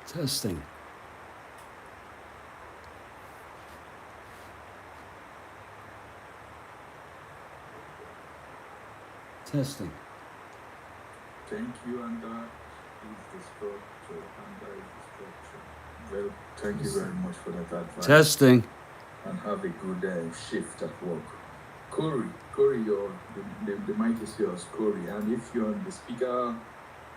Testing. Testing. Thank you, and that is the structure, and that is the structure. Well, thank you very much for that advice. Testing. And have a good shift at work. Corey, the mic is yours, Corey. And if you're on the speaker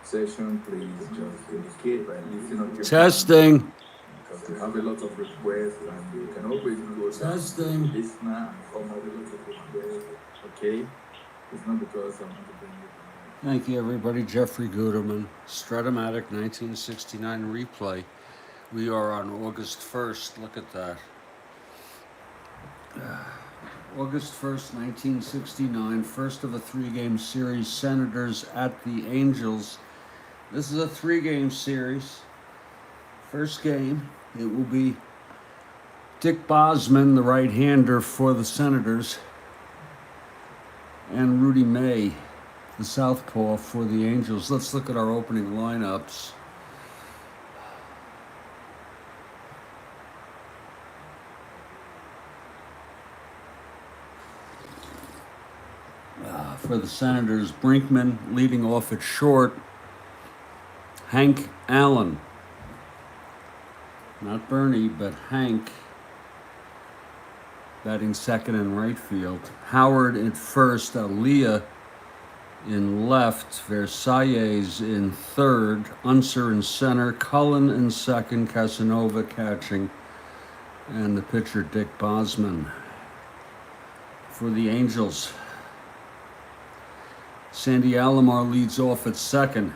session, please just indicate by lifting up your Testing. hand, because we have a lot of requests, and you can always go down Testing. to listener and come up with a lot of requests. Okay? It's not because I want to bring you down. Thank you, everybody. Jeffrey Guterman, Strat-O-Matic 1969 replay. We are on August 1st. Look at that. August 1st, 1969, first of a three-game series, Senators at the Angels. This is a three-game series. First game, it will be Dick Bosman, the right-hander for the Senators, and Rudy May, the southpaw for the Angels. Let's look at our opening lineups. For the Senators, Brinkman leading off at short. Hank Allen, not Bernie, but Hank, batting second in right field. Howard at first, Aaliyah in left, Versailles in third, Unser in center, Cullen in second, Casanova catching, and the pitcher Dick Bosman. For the Angels, Sandy Alomar leads off at second,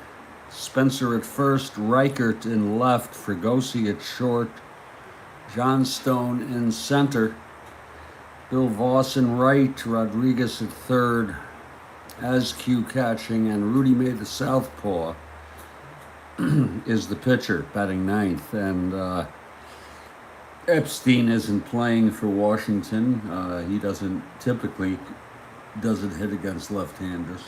Spencer at first, Reichert in left, Fregosi at short, Johnstone in center, Bill Voss in right, Rodriguez at third, Askew catching, and Rudy May, the southpaw, is the pitcher, batting ninth. And Epstein isn't playing for Washington. He typically doesn't hit against left-handers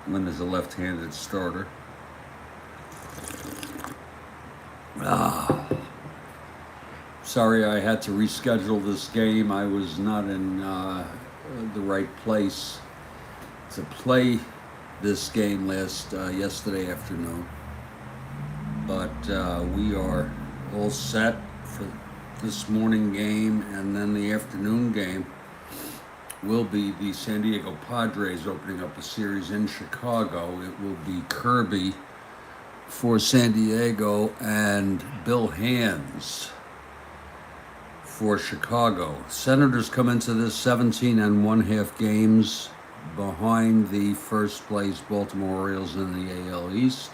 when there's a left-handed starter. Sorry, I had to reschedule this game. I was not in the right place to play this game yesterday afternoon. But we are all set for this morning game, and then the afternoon game will be the San Diego Padres opening up a series in Chicago. It will be Kirby for San Diego and Bill Hands for Chicago. Senators come into this 17 1/2 games behind the first place Baltimore Orioles in the AL East.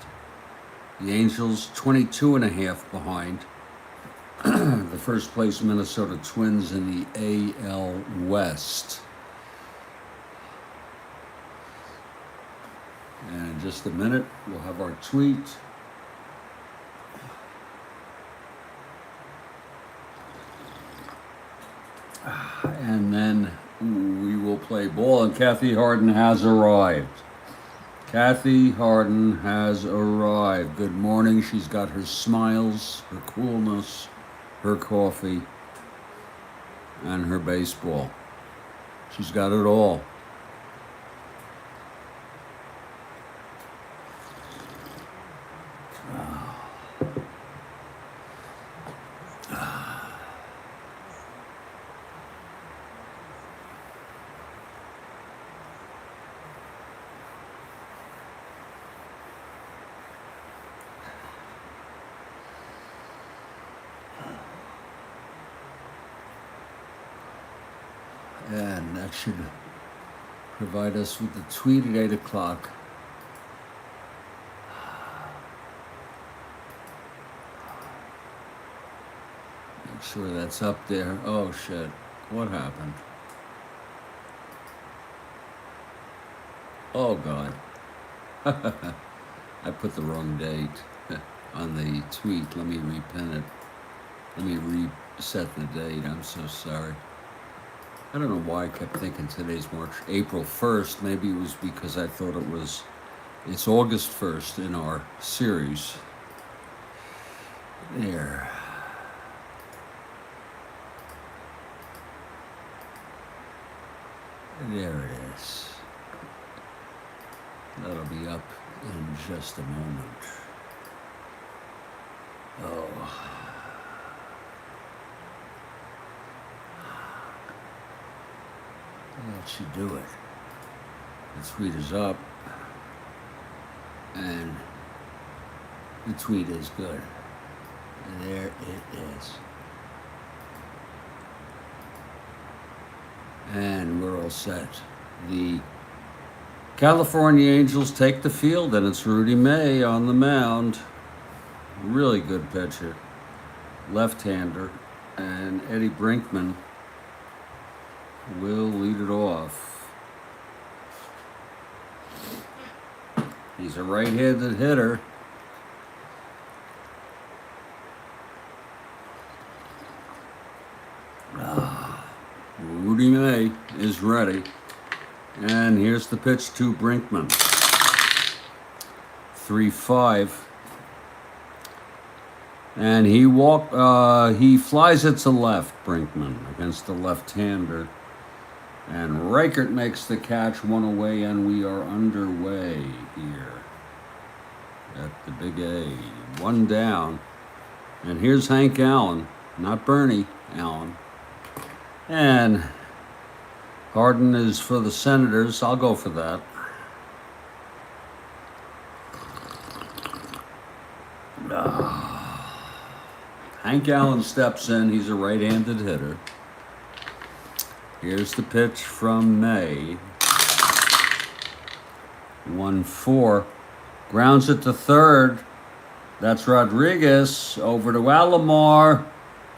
The Angels 22 1/2 behind the first place Minnesota Twins in the AL West. And in just a minute, we'll have our tweet. And then we will play ball, and Kathy Harden has arrived. Kathy Harden has arrived. Good morning. She's got her smiles, her coolness, her coffee, and her baseball. She's got it all. And that should provide us with the tweet at 8 o'clock. Make sure that's up there. Oh shit, what happened? Oh God. I put the wrong date on the tweet. Let me repin it. Let me reset the date. I'm so sorry. I don't know why I kept thinking today's April 1st. Maybe it was because I thought it's August 1st in our series. There. There it is. That'll be up in just a moment. Oh. That should do it. The tweet is up. And the tweet is good. There it is. And we're all set. The California Angels take the field, and it's Rudy May on the mound. Really good pitcher. Left-hander. And Eddie Brinkman will lead it off. He's a right-handed hitter. Rudy May is ready. And here's the pitch to Brinkman. 3-5. And he flies it to left, Brinkman, against the left-hander. And Reichert makes the catch, one away, and we are underway here at the Big A. One down. And here's Hank Allen, not Bernie Allen. And Harden is for the Senators. I'll go for that. Hank Allen steps in. He's a right-handed hitter. Here's the pitch from May. 1-4. Grounds it to third. That's Rodriguez. Over to Alomar.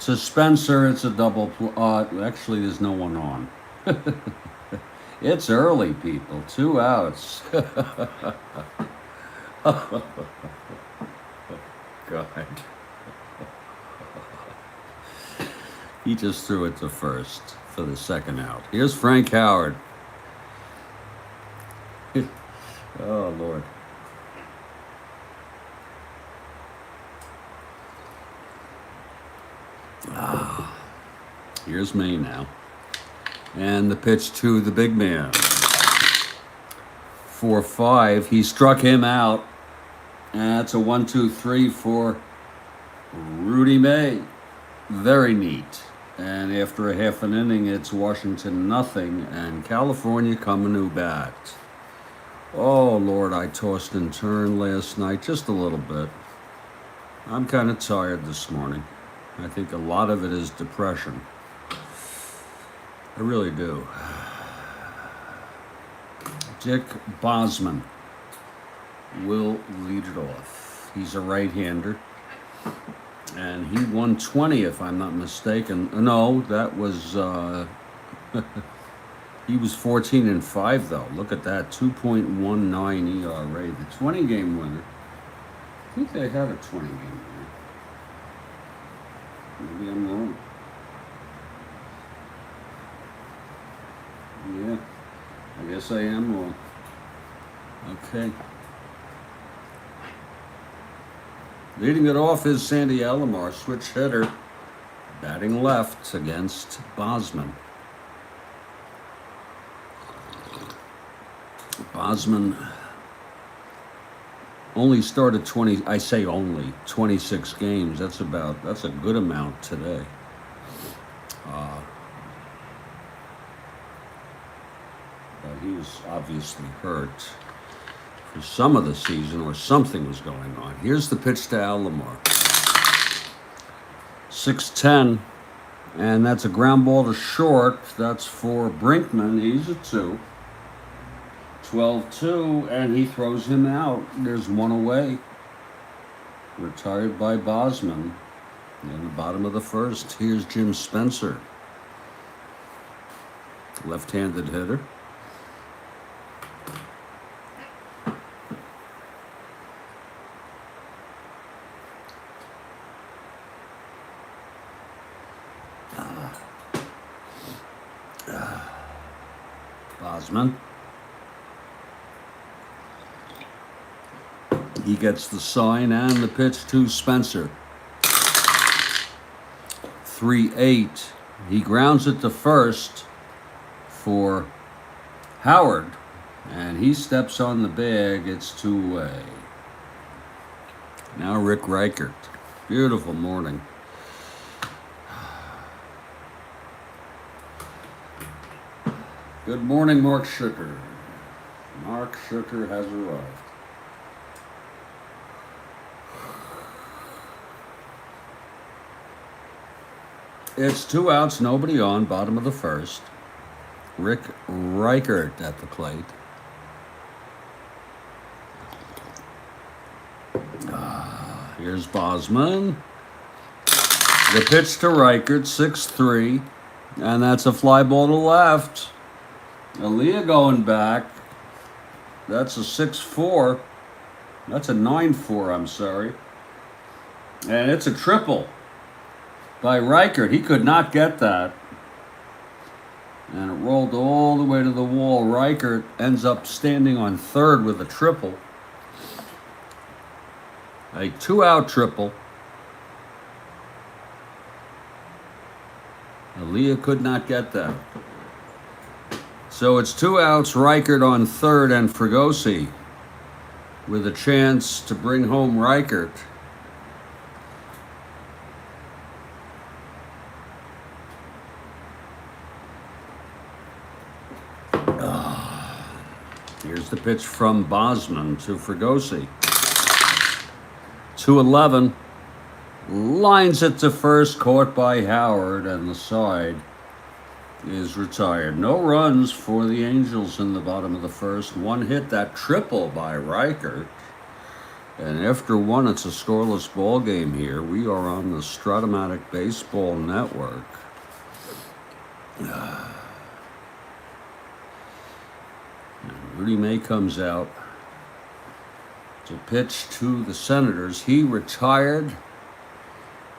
To Spencer. It's a double. Actually, there's no one on. It's early, people. 2 outs. God. He just threw it to first for the second out. Here's Frank Howard. Oh, Lord. Here's me now. And the pitch to the big man. 4-5. He struck him out. And that's a 1-2-3 for Rudy May. Very neat. And after a half an inning, it's Washington nothing, and California coming to bat. Oh, Lord, I tossed and turned last night just a little bit. I'm kind of tired this morning. I think a lot of it is depression. I really do. Dick Bosman will lead it off. He's a right-hander. And he won 20, if I'm not mistaken. No, that was, he was 14-5, though. Look at that, 2.19 ERA. The 20-game winner. I think they had a 20-game winner. Maybe I'm wrong. Yeah, I guess I am wrong. Okay. Leading it off is Sandy Alomar, switch hitter, batting left against Bosman. Bosman only started 26 games. That's a good amount today. But he was obviously hurt for some of the season, or something was going on. Here's the pitch to Alomar. 6-10, and that's a ground ball to short. That's for Brinkman. He's a 2. 12-2, and he throws him out. There's one away. Retired by Bosman. In the bottom of the first, here's Jim Spencer. Left-handed hitter. Bosman. He gets the sign and the pitch to Spencer. 3-8. He grounds it to first for Howard, and he steps on the bag. It's 2-away. Now Rick Reichert. Beautiful morning. Good morning, Mark Schucker. Mark Schucker has arrived. It's 2 outs, nobody on, bottom of the first. Rick Reichert at the plate. Here's Bosman. The pitch to Reichert, 6-3, and that's a fly ball to left. Aaliyah going back. That's a 6-4. That's a 9-4, I'm sorry. And it's a triple by Reichert. He could not get that. And it rolled all the way to the wall. Reichert ends up standing on third with a triple. A 2-out triple. Aaliyah could not get that. So it's 2 outs, Reichert on third, and Fregosi with a chance to bring home Reichert. Here's the pitch from Bosman to Fregosi. 2-11. Lines it to first, caught by Howard, and the side is retired. No runs for the Angels in the bottom of the first. 1 hit, that triple by Reichert. And after 1, it's a scoreless ball game here. We are on the Strat-O-Matic Baseball Network. Rudy May comes out to pitch to the Senators. He retired.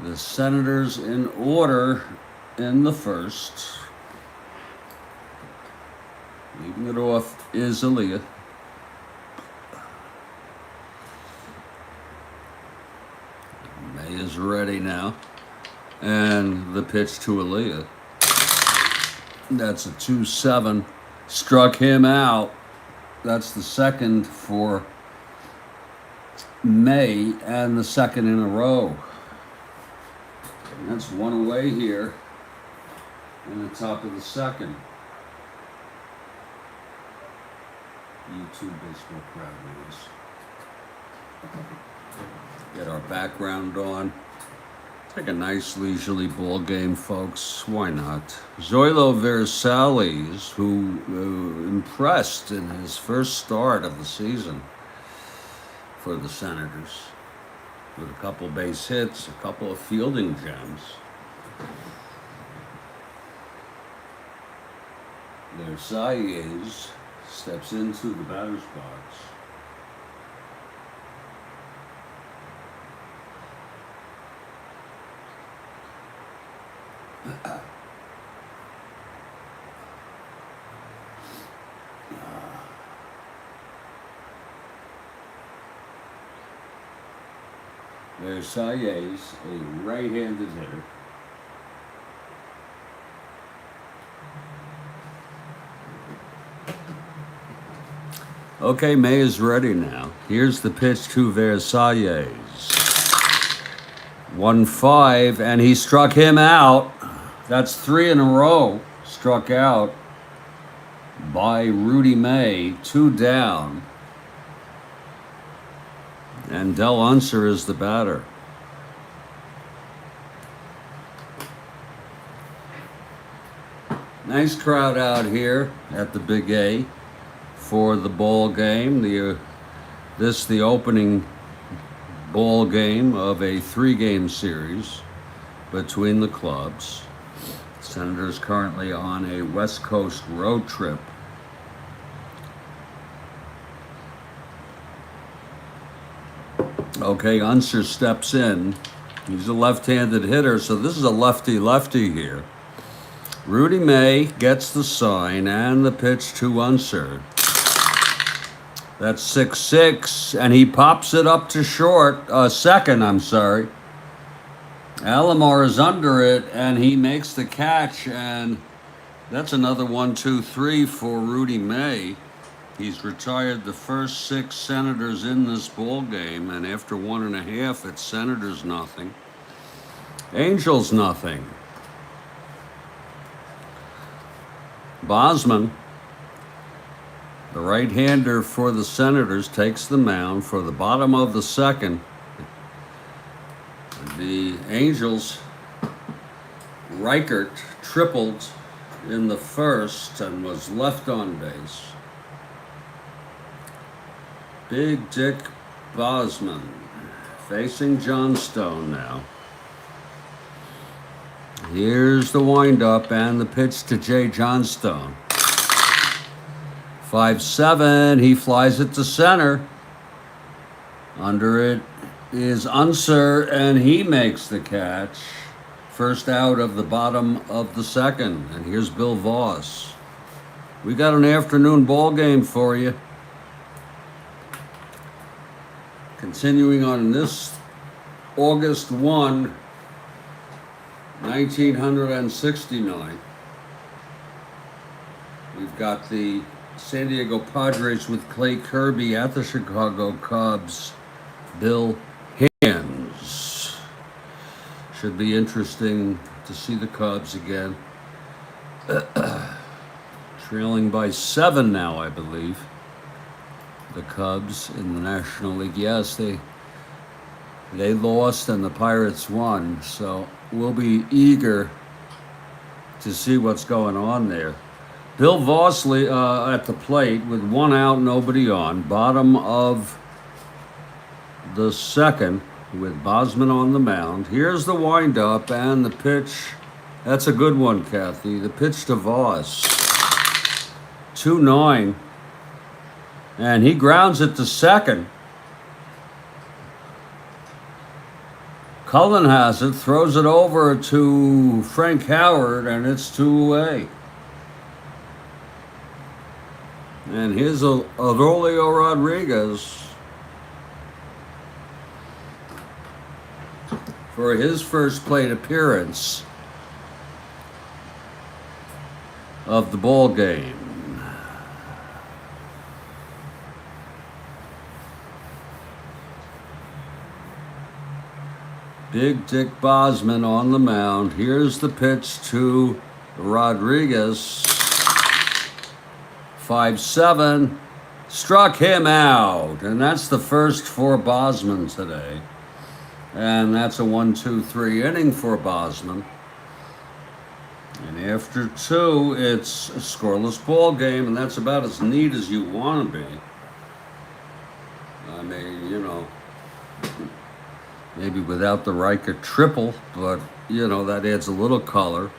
The Senators in order in the first. Leading it off is Aaliyah. May is ready now. And the pitch to Aaliyah. That's a 2-7. Struck him out. That's the second for May and the second in a row. And that's 1 away here in the top of the second. YouTube baseball crowd news. Get our background on. Take a nice leisurely ball game, folks. Why not? Zoilo Versalles, who impressed in his first start of the season for the Senators, with a couple base hits, a couple of fielding gems. Versalles steps into the batter's box. Versalles, a right-handed hitter. Okay, May is ready now. Here's the pitch to Versalles. 1-5, and he struck him out. That's 3 in a row struck out by Rudy May. 2 down. And Del Unser is the batter. Nice crowd out here at the Big A for the ball game. The opening ball game of a 3-game series between the clubs. Senators currently on a West Coast road trip. Okay, Unser steps in. He's a left-handed hitter, so this is a lefty-lefty here. Rudy May gets the sign and the pitch to Unser. That's 6-6, and he pops it up to second, I'm sorry. Alomar is under it, and he makes the catch, and that's another 1-2-3 for Rudy May. He's retired the first 6 Senators in this ball game, and after 1.5, it's Senators nothing, Angels nothing. Bosman, the right-hander for the Senators, takes the mound for the bottom of the second. The Angels, Reichert tripled in the first and was left on base. Big Dick Bosman facing Johnstone now. Here's the windup and the pitch to Jay Johnstone. 5-7, he flies it to center. Under it is Unser, and he makes the catch. First out of the bottom of the second. And here's Bill Voss. We got an afternoon ball game for you. Continuing on this August 1, 1969. We've got the San Diego Padres with Clay Kirby at the Chicago Cubs. Bill Hands. Should be interesting to see the Cubs again. Trailing by 7 now, I believe. The Cubs in the National League. Yes, they lost and the Pirates won. So we'll be eager to see what's going on there. Bill Vosley at the plate with 1 out, nobody on. Bottom of the second with Bosman on the mound. Here's the windup and the pitch. That's a good one, Kathy. The pitch to Voss. 2-9. And he grounds it to second. Cullen has it, throws it over to Frank Howard, and it's 2 away. And here's Aurelio Rodriguez for his first plate appearance of the ball game. Big Dick Bosman on the mound. Here's the pitch to Rodriguez. 5-7. Struck him out. And that's the first for Bosman today. And that's a 1-2-3 inning for Bosman. And after 2, it's a scoreless ball game, and that's about as neat as you want to be. I mean, you know, maybe without the Reichert triple, but, you know, that adds a little color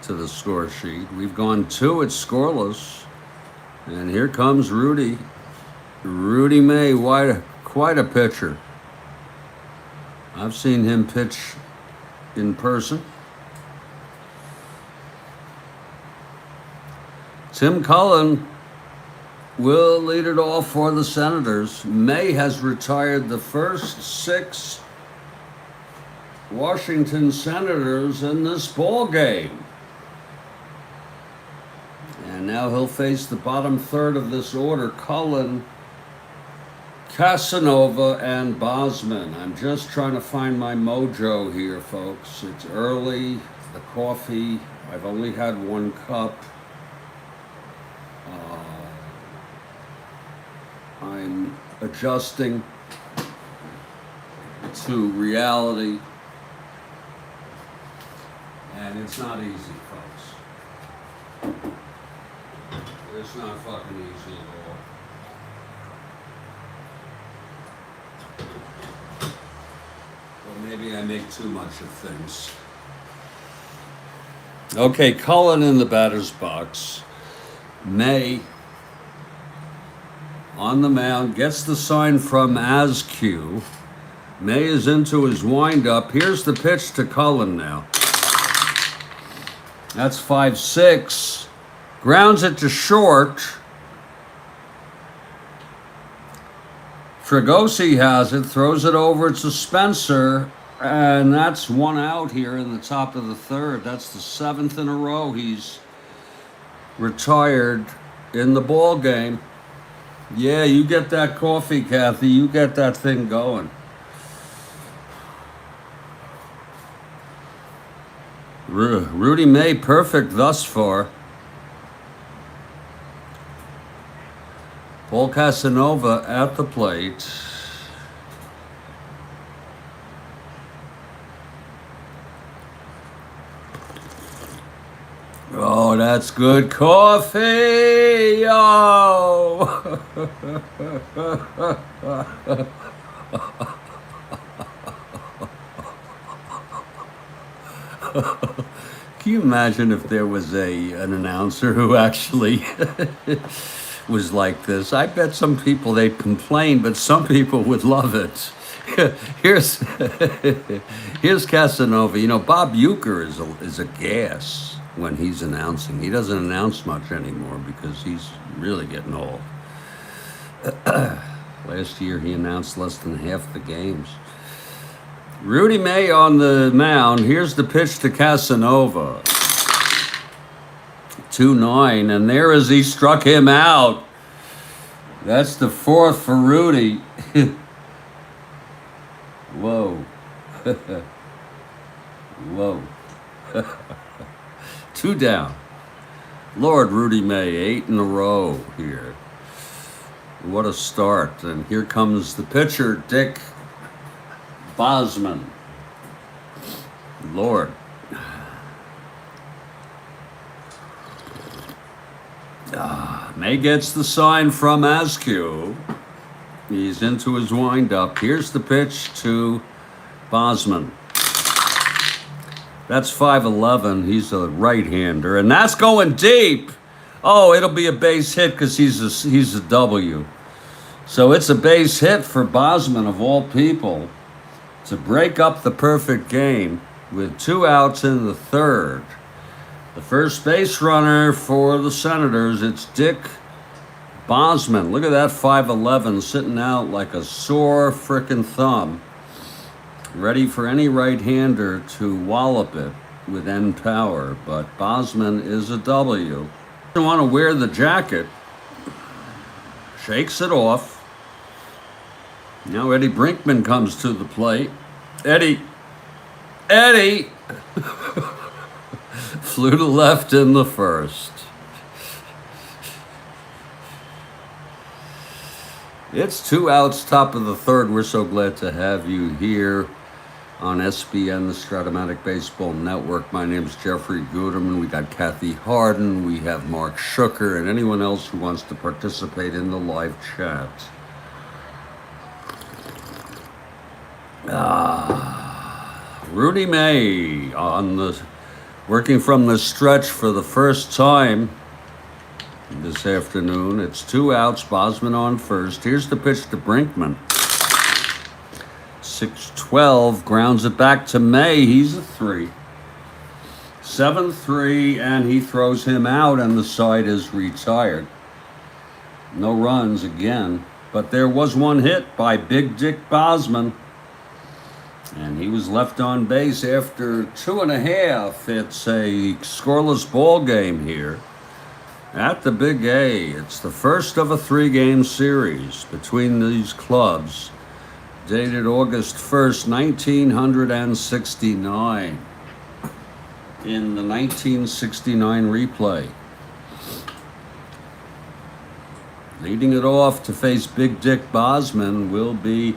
to the score sheet. We've gone 2, it's scoreless. And here comes Rudy May, quite a pitcher. I've seen him pitch in person. Tim Cullen will lead it off for the Senators. May has retired the first 6 Washington Senators in this ball game. And now he'll face the bottom third of this order, Cullen, Casanova, and Bosman. I'm just trying to find my mojo here, folks. It's early, the coffee, I've only had 1 cup. I'm adjusting to reality, and it's not easy, folks. It's not fucking easy at all. But maybe I make too much of things. Okay, Cullen in the batter's box. May on the mound, gets the sign from Askew. May is into his windup. Here's the pitch to Cullen now. That's 5-6. Grounds it to short. Fregosi has it, throws it over to Spencer, And that's one out here in the top of the third. That's the 7th in a row he's retired in the ball game. Yeah, you get that coffee, Kathy. You get that thing going. Rudy May, perfect thus far. Paul Casanova at the plate. Oh, that's good coffee! Oh! Can you imagine if there was an announcer who actually was like this? I bet some people they'd complain, but some people would love it. Here's here's Casanova. You know, Bob Uecker is a gas when he's announcing. He doesn't announce much anymore because he's really getting old. Last year he announced less than half the games. Rudy May on the mound. Here's the pitch to Casanova. 2-9, and there as he struck him out. That's the 4th for Rudy. Whoa. Whoa. 2 down. Lord, Rudy May, 8 in a row here. What a start. And here comes the pitcher, Dick Bosman. Lord. May gets the sign from Askew. He's into his windup. Here's the pitch to Bosman. That's 5'11". He's a right-hander, and that's going deep. Oh, it'll be a base hit because he's a W. So it's a base hit for Bosman of all people to break up the perfect game with 2 outs in the third. The first base runner for the Senators, it's Dick Bosman. Look at that 5'11", sitting out like a sore frickin' thumb, ready for any right-hander to wallop it with end power. But Bosman is a W. Doesn't want to wear the jacket. Shakes it off. Now Eddie Brinkman comes to the plate. Eddie flew to left in the first. It's 2 outs, top of the third. We're so glad to have you here on SBN, the Strat-O-Matic Baseball Network. My name's Jeffrey Guterman. We got Kathy Harden. We have Mark Shooker and anyone else who wants to participate in the live chat. Rudy May working from the stretch for the first time this afternoon. It's 2 outs, Bosman on first. Here's the pitch to Brinkman. 6-12, grounds it back to May. He's a 3. 7-3, and he throws him out, and the side is retired. No runs again, but there was one hit by Big Dick Bosman, and he was left on base after 2.5. It's a scoreless ball game here at the Big A. It's the first of a 3-game series between these clubs, dated August 1st, 1969, in the 1969 replay. Leading it off to face Big Dick Bosman will be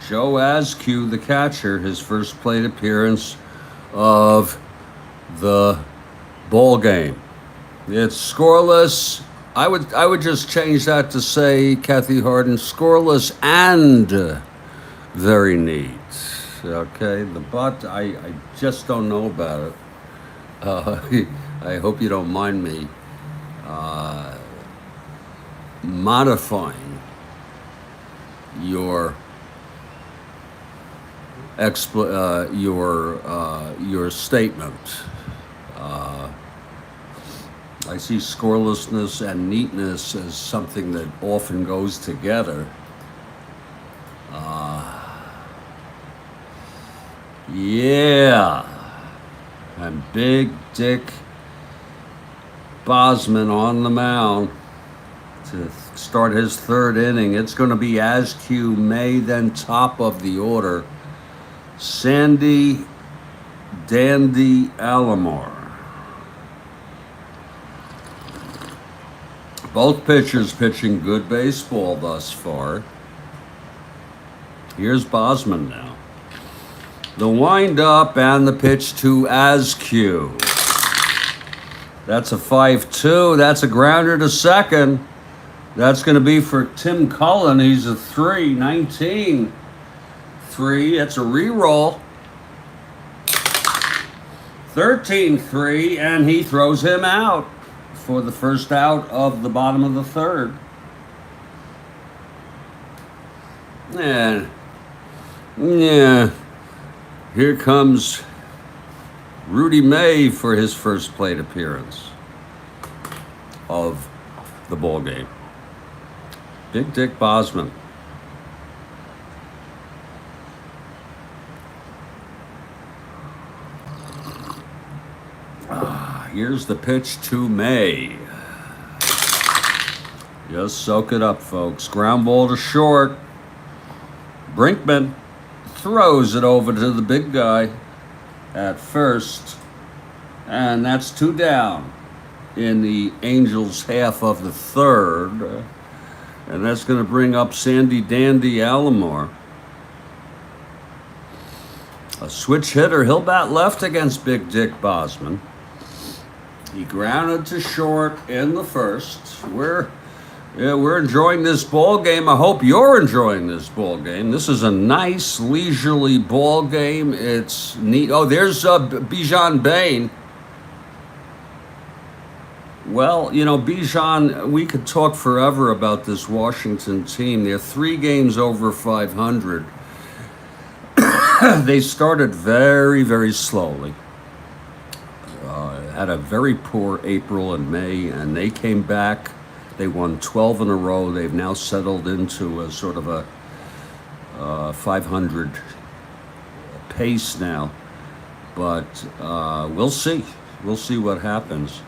Joe Askew, the catcher, his first plate appearance of the ball game. It's scoreless. I would just change that to say, Kathy Harden, scoreless and very neat. Okay, the but, I just don't know about it. I hope you don't mind me modifying your statement. I see scorelessness and neatness as something that often goes together. Yeah. And Big Dick Bosman on the mound to start his third inning. It's going to be Askew, May, then top of the order, Sandy Dandy Alomar. Both pitchers pitching good baseball thus far. Here's Bosman now. The wind-up and the pitch to Askew. That's a 5-2. That's a grounder to second. That's going to be for Tim Cullen. He's a 3-19. 3. That's a re-roll. 13-3, and he throws him out for the first out of the bottom of the third. And yeah, here comes Rudy May for his first plate appearance of the ball game. Big Dick Bosman. Here's the pitch to May. Just soak it up, folks. Ground ball to short. Brinkman throws it over to the big guy at first. And that's 2 down in the Angels' half of the third. And that's going to bring up Sandy Dandy Alomar. A switch hitter. He'll bat left against Big Dick Bosman. He grounded to short in the first. We're enjoying this ball game. I hope you're enjoying this ball game. This is a nice, leisurely ball game. It's neat. Oh, there's Bijan Bain. Well, you know, Bijan, we could talk forever about this Washington team. They're 3 games over 500. They started very, very slowly. Had a very poor April and May, and they came back. They won 12 in a row. They've now settled into a sort of a 500 pace now. But we'll see. We'll see what happens.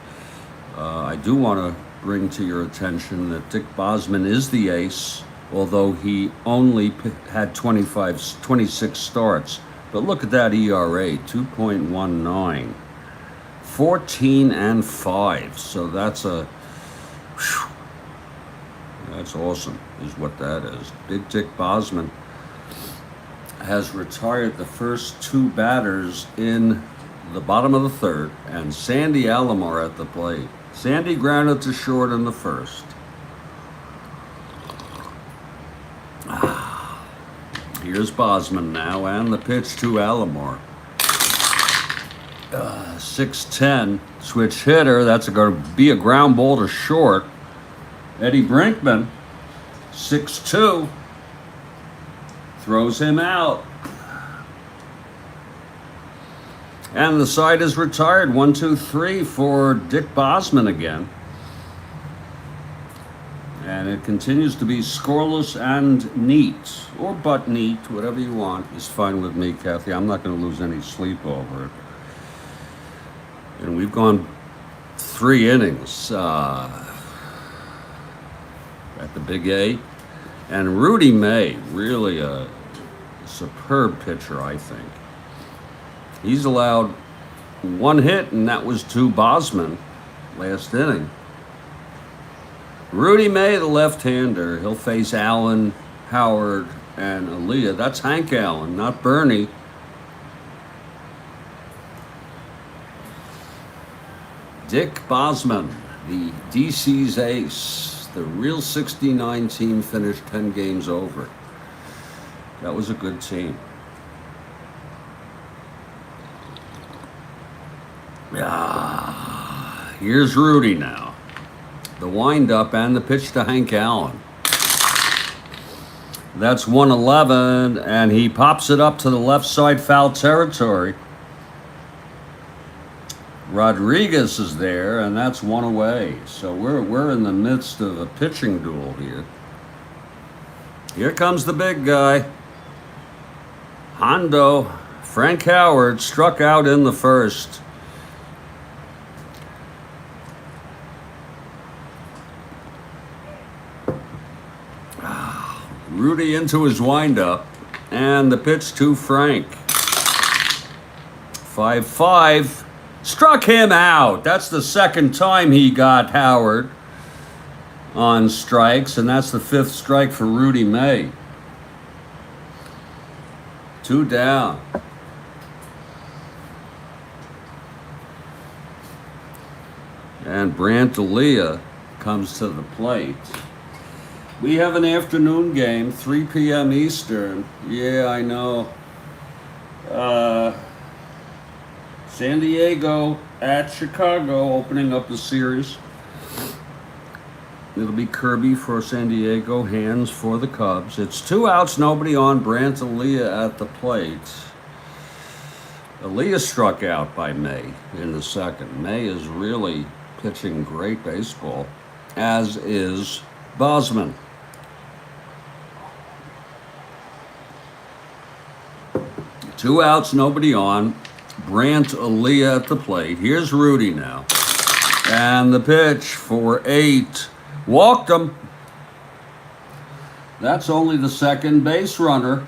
I do want to bring to your attention that Dick Bosman is the ace, although he only had 26 starts. But look at that ERA, 2.19. 14-5, so that's awesome, is what that is. Big Dick Bosman has retired the first 2 batters in the bottom of the third, and Sandy Alomar at the plate. Sandy grounded to short in the first. Here's Bosman now, and the pitch to Alomar. 6-10, switch hitter. That's going to be a ground ball to short. Eddie Brinkman, 6-2, throws him out. And the side is retired. 1-2-3 for Dick Bosman again. And it continues to be scoreless and neat, or but neat, whatever you want is fine with me, Kathy. I'm not going to lose any sleep over it. And we've gone 3 innings at the Big A. And Rudy May, really a superb pitcher, I think. He's allowed 1 hit, and that was to Bosman last inning. Rudy May, the left-hander, he'll face Allen, Howard, and Aaliyah. That's Hank Allen, not Bernie. Dick Bosman, the DC's ace. The real 69 team finished 10 games over. That was a good team. Here's Rudy now. The wind-up and the pitch to Hank Allen. That's 111, and he pops it up to the left side foul territory. Rodriguez is there, and that's 1 away. So we're in the midst of a pitching duel here. Here comes the big guy, Hondo. Frank Howard struck out in the first. Rudy into his windup, and the pitch to Frank. 5-5. Struck him out. That's the second time he got Howard on strikes, and that's the 5th strike for Rudy May. 2 down. And Brant D'Elia comes to the plate. We have an afternoon game, 3 p.m. Eastern. Yeah, I know. San Diego at Chicago, opening up the series. It'll be Kirby for San Diego, Hands for the Cubs. It's 2 outs, nobody on. Brant D'Elia at the plate. D'Elia struck out by May in the second. May is really pitching great baseball, as is Bosman. Two outs, nobody on. Brant D'Elia at the plate. Here's Rudy now. And the pitch for 8. Walked him. That's only the second base runner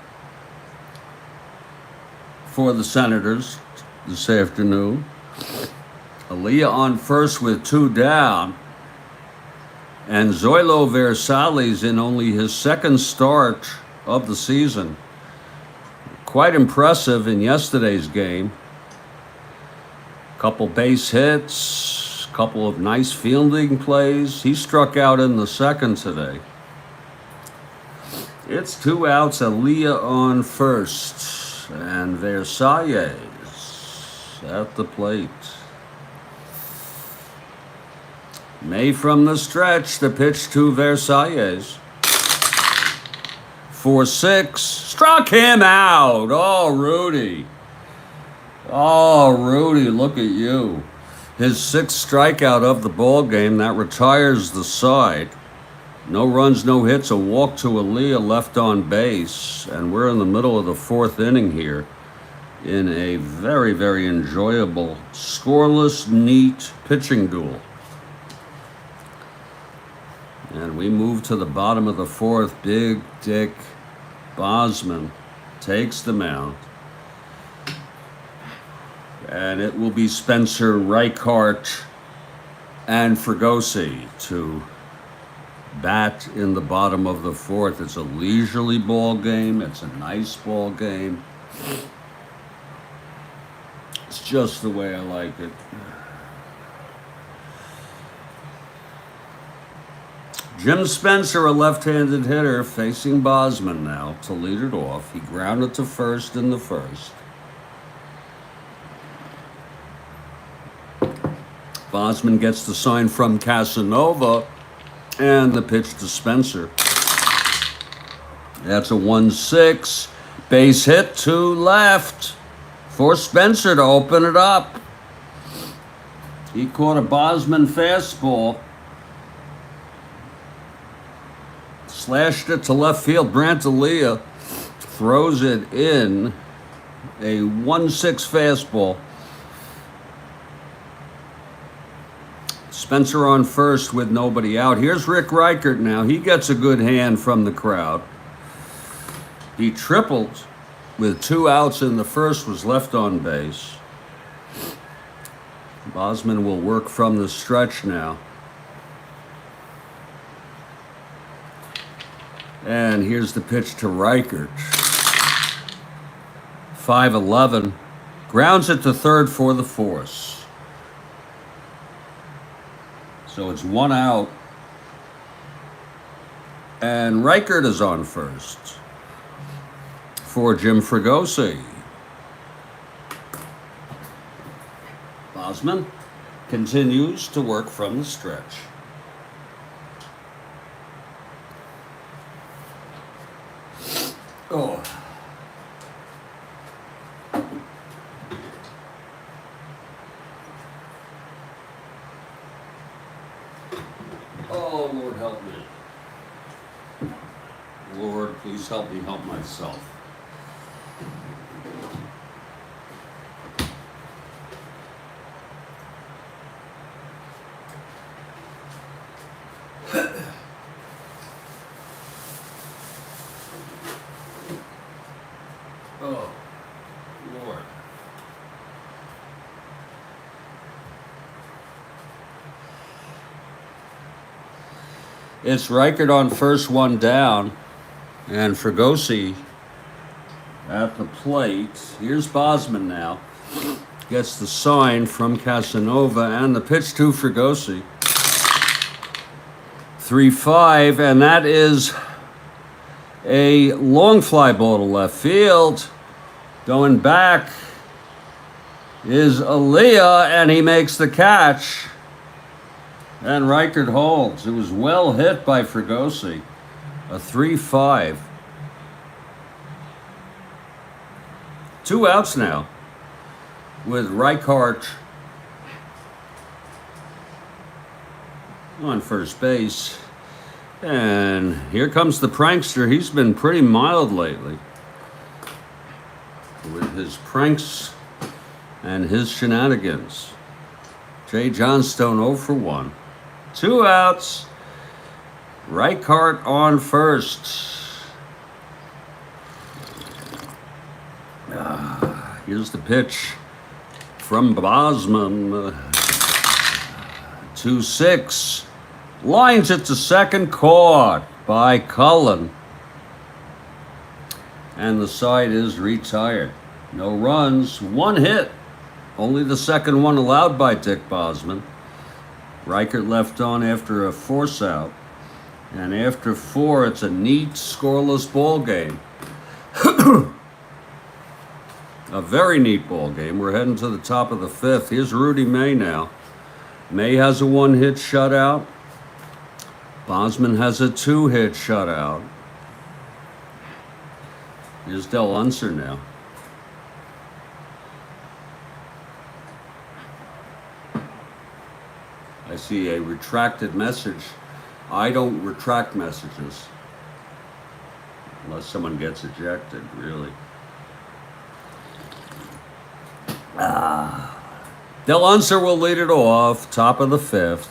for the Senators this afternoon. D'Elia on first with 2 down. And Zoilo Versali's in only his second start of the season. Quite impressive in yesterday's game. Couple base hits, couple of nice fielding plays. He struck out in the second today. It's 2 outs, D'Elia on first, and Versailles at the plate. May from the stretch, the pitch to Versailles. For 6, struck him out. Oh, Rudy. Oh, Rudy, look at you. His 6th strikeout of the ball game. That retires the side. No runs, no hits, a walk to D'Elia left on base. And we're in the middle of the 4th inning here in a very, very enjoyable, scoreless, neat pitching duel. And we move to the bottom of the 4th. Big Dick Bosman takes the mound. And it will be Spencer, Reichart, and Fregosi to bat in the bottom of the 4th. It's a leisurely ball game. It's a nice ball game. It's just the way I like it. Jim Spencer, a left-handed hitter, facing Bosman now to lead it off. He grounded to first in the first. Bosman gets the sign from Casanova, and the pitch to Spencer. That's a 1-6. Base hit to left for Spencer to open it up. He caught a Bosman fastball. Slashed it to left field. Brant D'Elia throws it in. A 1-6 fastball. Spencer on first with nobody out. Here's Rick Reichart now. He gets a good hand from the crowd. He tripled with 2 outs in the first, was left on base. Bosman will work from the stretch now. And here's the pitch to Reichart. 5-11. Grounds it to third for the force. So it's 1 out. And Reichart is on first for Jim Fregosi. Bosman continues to work from the stretch. Oh. Oh, Lord help me. Lord, please help me help myself. It's Reichert on first, one down, and Fregosi at the plate. Here's Bosman now. Gets the sign from Casanova, and the pitch to Fregosi. 3-5, and that is a long fly ball to left field. Going back is Aaliyah, and he makes the catch. And Reichert holds. It was well hit by Fregosi. A 3-5. 2 outs now with Reichert on first base. And here comes the prankster. He's been pretty mild lately with his pranks and his shenanigans. Jay Johnstone 0 for 1. 2 outs. Reichert on first. Here's the pitch from Bosman. 2-6. Lines it to second, caught by Cullen. And the side is retired. No runs, 1 hit. Only the second one allowed by Dick Bosman. Reichert left on after a force out. And after 4, it's a neat, scoreless ball game. A very neat ball game. We're heading to the top of the 5th. Here's Rudy May now. May has a 1-hit shutout. Bosman has a 2-hit shutout. Here's Del Unser now. I see a retracted message. I don't retract messages unless someone gets ejected, really. Del Unser will lead it off, top of the 5th.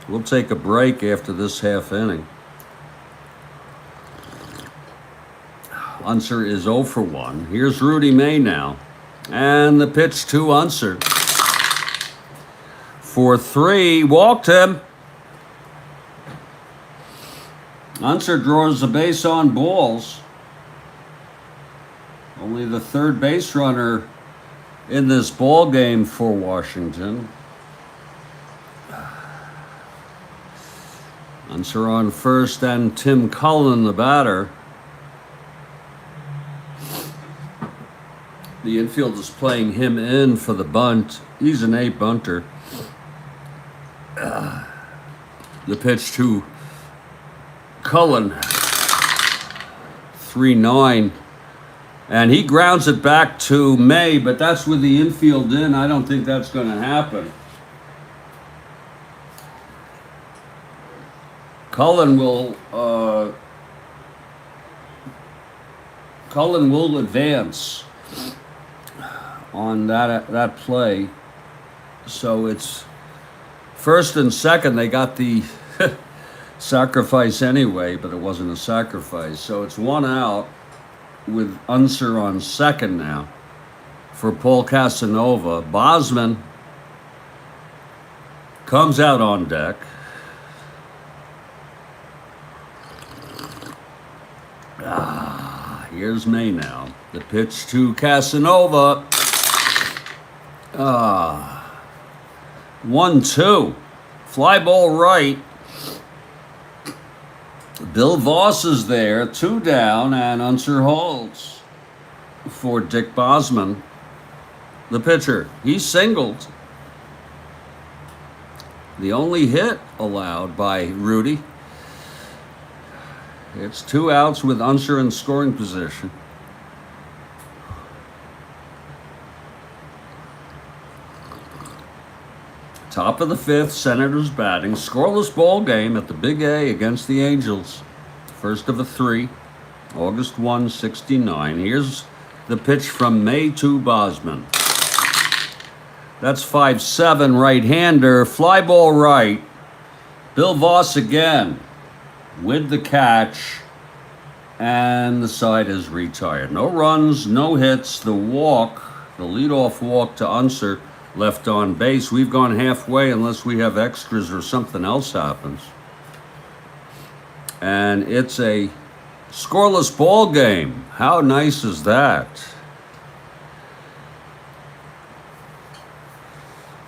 We'll take a break after this half inning. Unser is 0 for 1. Here's Rudy May now. And the pitch to Unser. For 3, walked him. Unser draws the base on balls. Only the third base runner in this ball game for Washington. Unser on first, and Tim Cullen, the batter. The infield is playing him in for the bunt. He's an 8 bunter. The pitch to Cullen. 3-9. And he grounds it back to May, but that's with the infield in. I don't think that's going to happen. Cullen will advance on that play. So it's first and second. They got the sacrifice anyway, but it wasn't a sacrifice. So it's 1 out with Unser on second now for Paul Casanova. Bosman comes out on deck. Here's May now. The pitch to Casanova. 1-2. Fly ball right. Bill Voss is there, 2 down, and Unser holds for Dick Bosman, the pitcher. He singled. The only hit allowed by Rudy. It's 2 outs with Unser in scoring position. Top of the 5th, Senators batting. Scoreless ball game at the Big A against the Angels. First of a 3, August 1, 69. Here's the pitch from May to Bosman. That's 5-7, right-hander. Fly ball right. Bill Voss again with the catch. And the side is retired. No runs, no hits. The walk, the leadoff walk to Unser, left on base. We've gone halfway unless we have extras or something else happens. And it's a scoreless ball game. How nice is that?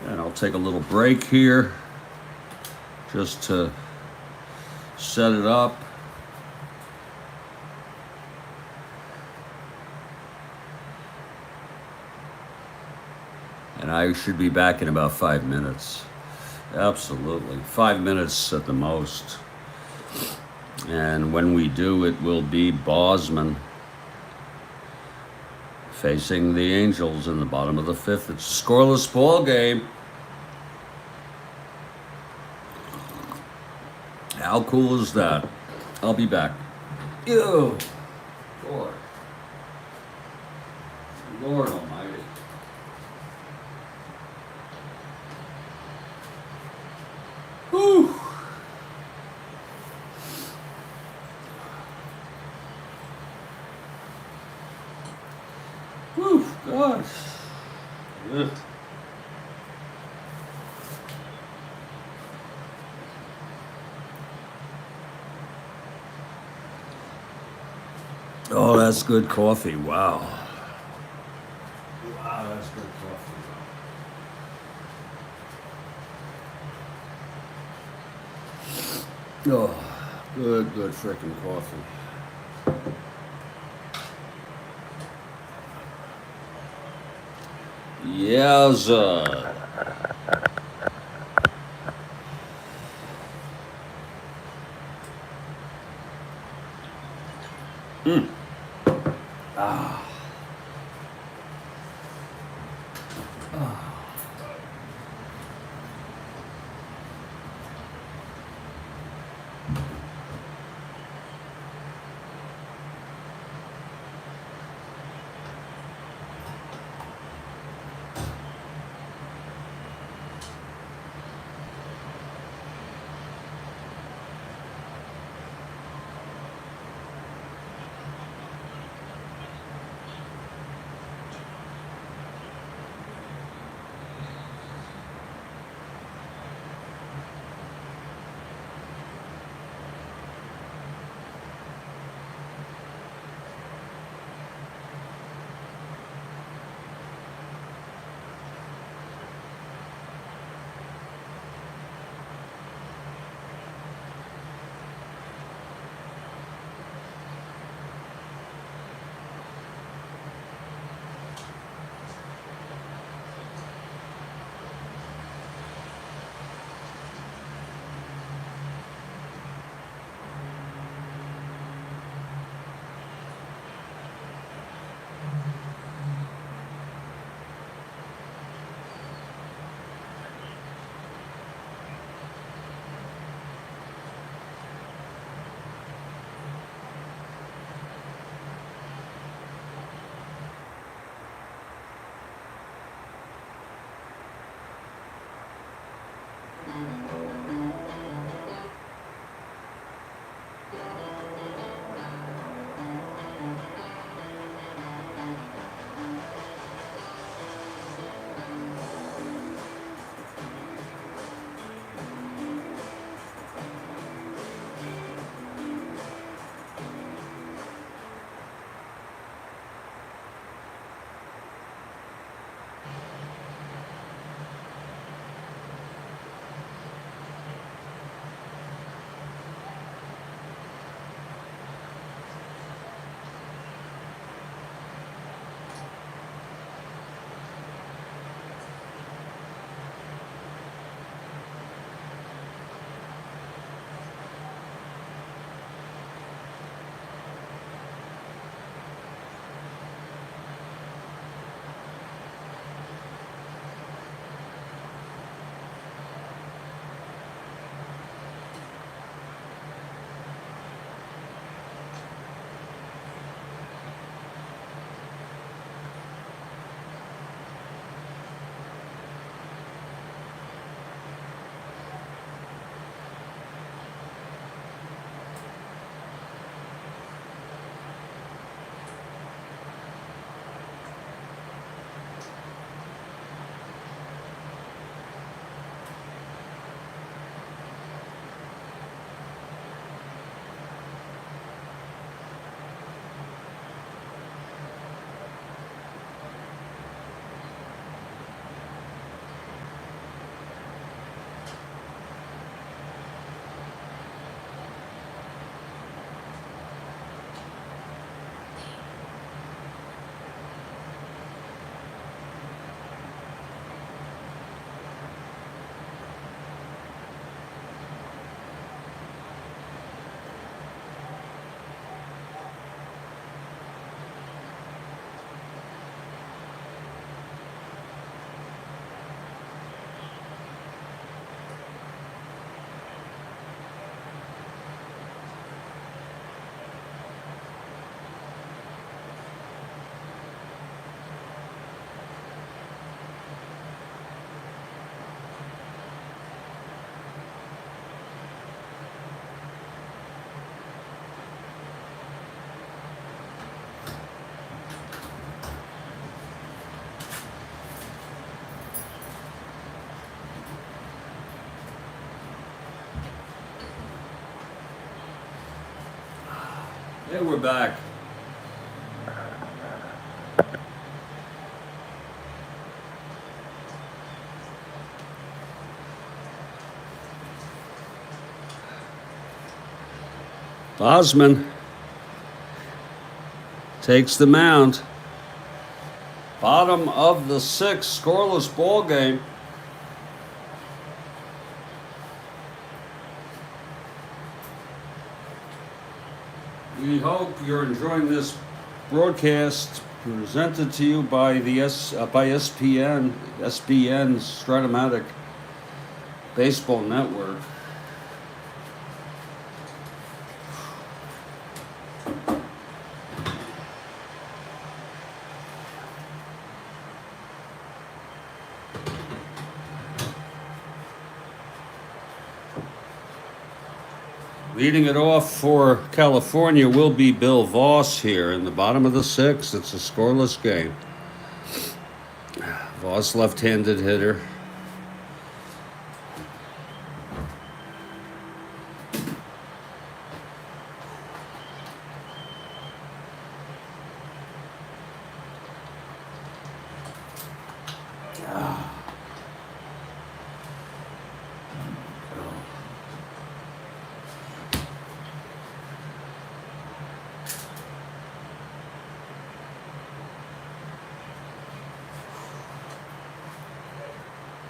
And I'll take a little break here just to set it up. And I should be back in about 5 minutes. Absolutely. 5 minutes at the most. And when we do, it will be Bosman facing the Angels in the bottom of the fifth. It's a scoreless ball game. How cool is that? I'll be back. Ew. Lord. Lord almighty. Whew. Whew, gosh. Ugh. Oh, that's good coffee. Wow. Wow, that's good coffee. Oh, good freaking coffee. Yowza. Ah. Yeah, we're back. Bosman takes the mound. Bottom of the sixth, scoreless ball game. We hope you're enjoying this broadcast presented to you by the SBN Strat-O-Matic Baseball Network. Leading it off for California will be Bill Voss here in the bottom of the sixth. It's a scoreless game. Voss, left-handed hitter.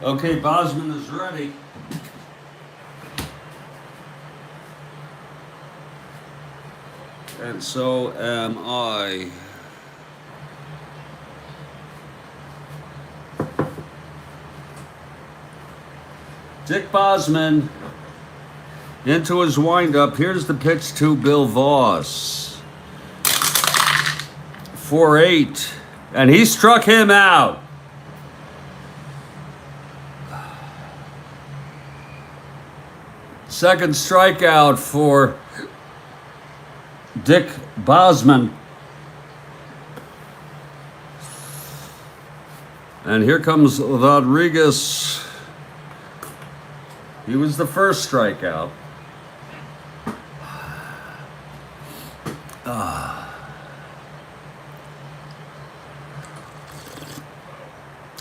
Okay, Bosman is ready. And so am I. Dick Bosman into his windup. Here's the pitch to Bill Voss. 4-8. And he struck him out. Second strikeout for Dick Bosman. And here comes Rodriguez. He was the first strikeout.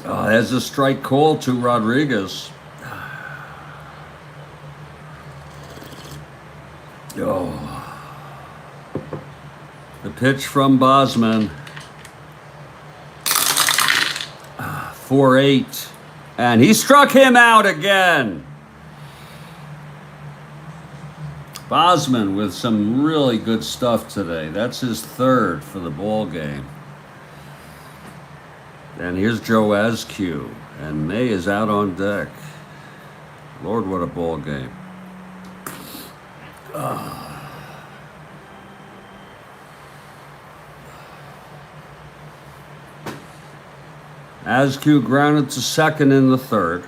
There's a strike call to Rodriguez. The pitch from Bosman. 4-8. And he struck him out again. Bosman with some really good stuff today. That's his third for the ball game. And here's Joe Askew. And May is out on deck. Lord, what a ball game. Askew grounded to second in the third.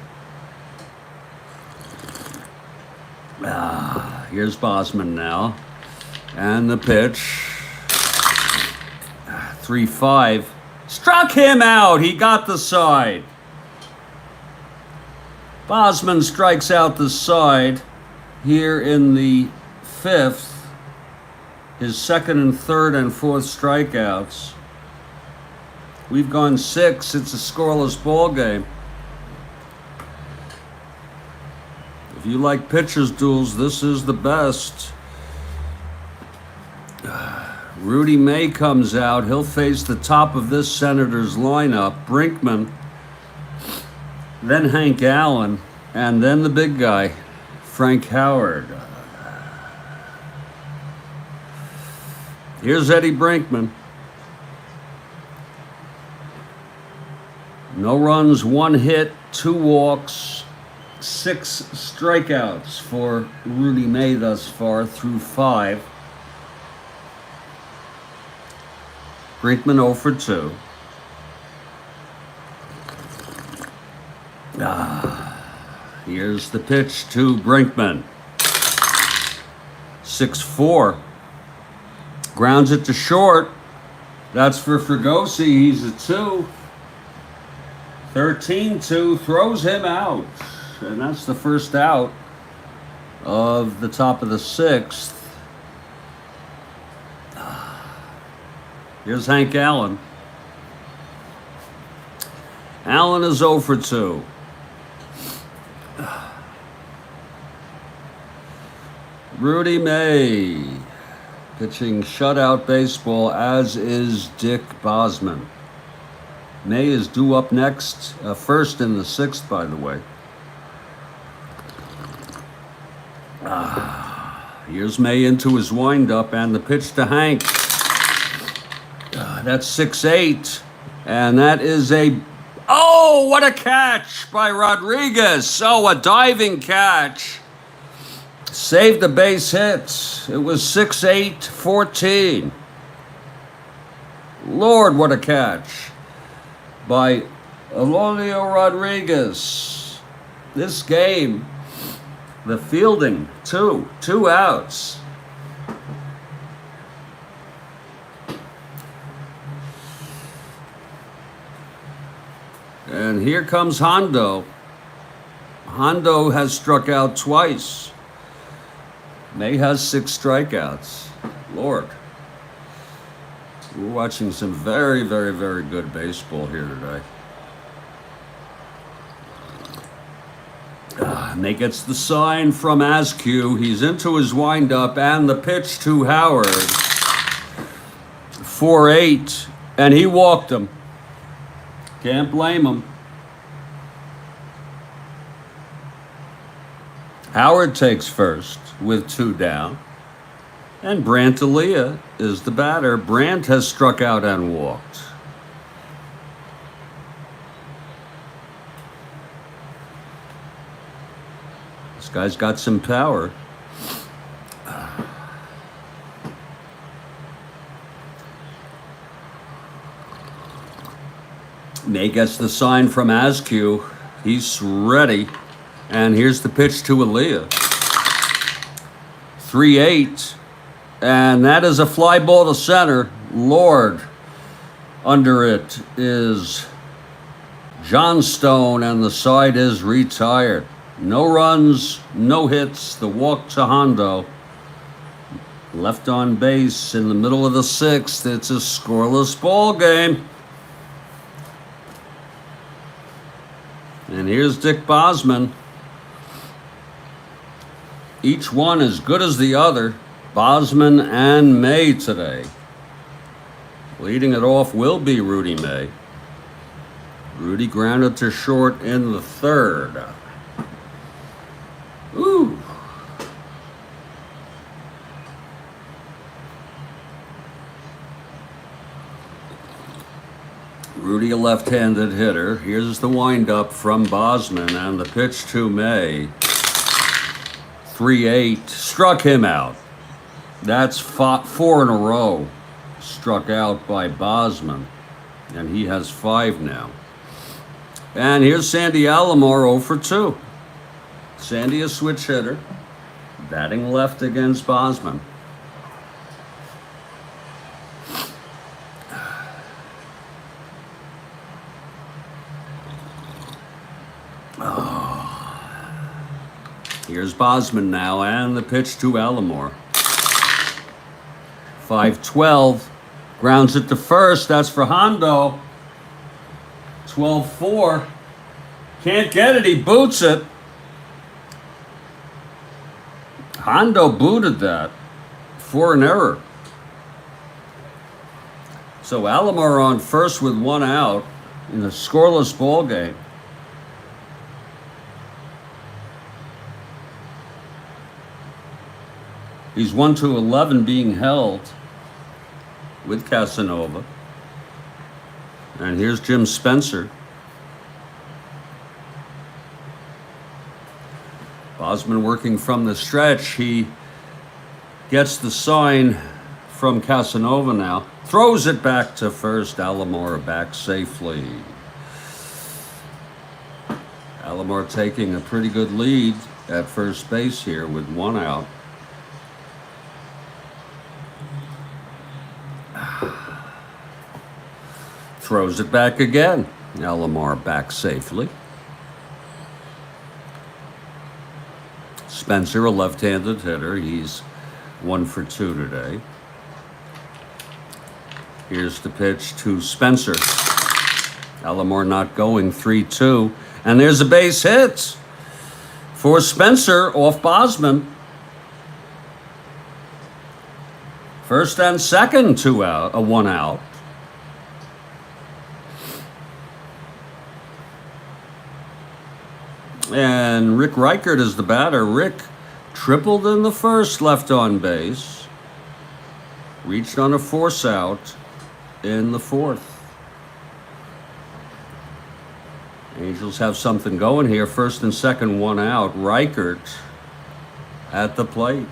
Here's Bosman now. And the pitch. 3-5. Struck him out. He got the side. Bosman strikes out the side here in the fifth. His second and third and fourth strikeouts. We've gone 6. It's a scoreless ball game. If you like pitchers' duels, this is the best. Rudy May comes out. He'll face the top of this Senators lineup. Brinkman, then Hank Allen, and then the big guy, Frank Howard. Here's Eddie Brinkman. No runs, 1 hit, 2 walks, 6 strikeouts for Rudy May thus far through 5. Brinkman 0 for 2. Here's the pitch to Brinkman. 6-4. Grounds it to short. That's for Fregosi. He's a 2. 13-2, throws him out. And that's the first out of the top of the sixth. Here's Hank Allen. Allen is 0 for 2. Rudy May pitching shutout baseball, as is Dick Bosman. May is due up next, first in the 6th, by the way. Here's May into his windup, and the pitch to Hank. That's 6-8, and that is a... Oh, what a catch by Rodriguez. Oh, a diving catch. Saved the base hit. It was 6-8-14. Lord, what a catch by Eloy Rodriguez. This game, the fielding, two outs. And here comes Hondo. Hondo has struck out twice. May has 6 strikeouts. Lord. We're watching some very, very, very good baseball here today. May gets the sign from Askew. He's into his windup, and the pitch to Howard. 4-8, and he walked him. Can't blame him. Howard takes first with 2 down. And Brant Elia is the batter. Brant has struck out and walked. This guy's got some power. May gets the sign from Askew. He's ready. And here's the pitch to Elia. 3-8. And that is a fly ball to center. Lord. Under it is Johnstone, and the side is retired. No runs, no hits. The walk to Hondo. Left on base in the middle of the 6th. It's a scoreless ball game. And here's Dick Bosman. Each one as good as the other. Bosman and May today. Leading it off will be Rudy May. Rudy grounded to short in the 3rd. Ooh. Rudy, a left-handed hitter. Here's the windup from Bosman, and the pitch to May. 3-8. Struck him out. That's 4 in a row struck out by Bosman, and he has 5 now. And here's Sandy Alomar 0 for 2. Sandy, a switch hitter, batting left against Bosman. Here's Bosman now, and the pitch to Alomar. 5-12, grounds it to first. That's for Hondo. 12-4, can't get it. He boots it. Hondo booted that for an error. So Alomar on first with 1 out in a scoreless ball game. He's 1-11 being held with Casanova. And here's Jim Spencer. Bosman working from the stretch. He gets the sign from Casanova now. Throws it back to first. Alomar back safely. Alomar taking a pretty good lead at first base here with 1 out. Throws it back again. Alomar back safely. Spencer, a left-handed hitter. He's 1 for 2 today. Here's the pitch to Spencer. Alomar not going, 3-2. And there's a base hit for Spencer off Bosman. First and second, 2 out, 1 out. And Rick Reichert is the batter. Rick tripled in the first, left on base. Reached on a force out in the fourth. Angels have something going here. First and second, 1 out. Reichert at the plate.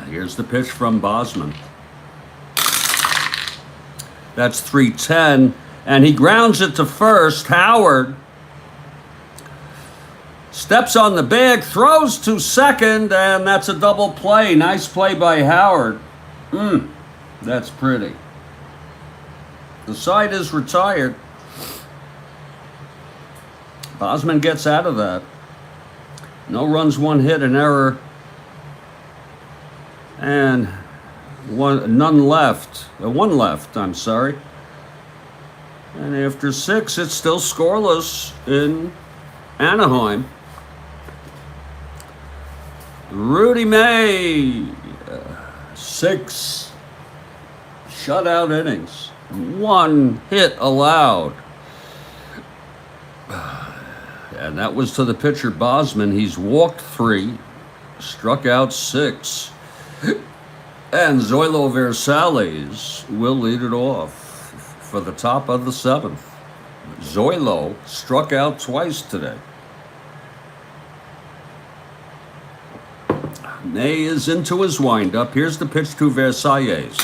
Here's the pitch from Bosman. That's 3-10, and he grounds it to first. Howard steps on the bag, throws to second, and that's a double play. Nice play by Howard. That's pretty. The side is retired. Bosman gets out of that. No runs, 1 hit, an error, and one left. I'm sorry. And after 6, it's still scoreless in Anaheim. Rudy May, 6 shutout innings, 1 hit allowed. And that was to the pitcher Bosman. He's walked 3, struck out 6. And Zoilo Versalles will lead it off for the top of the 7th. Zoilo struck out twice today. May is into his windup. Here's the pitch to Versalles.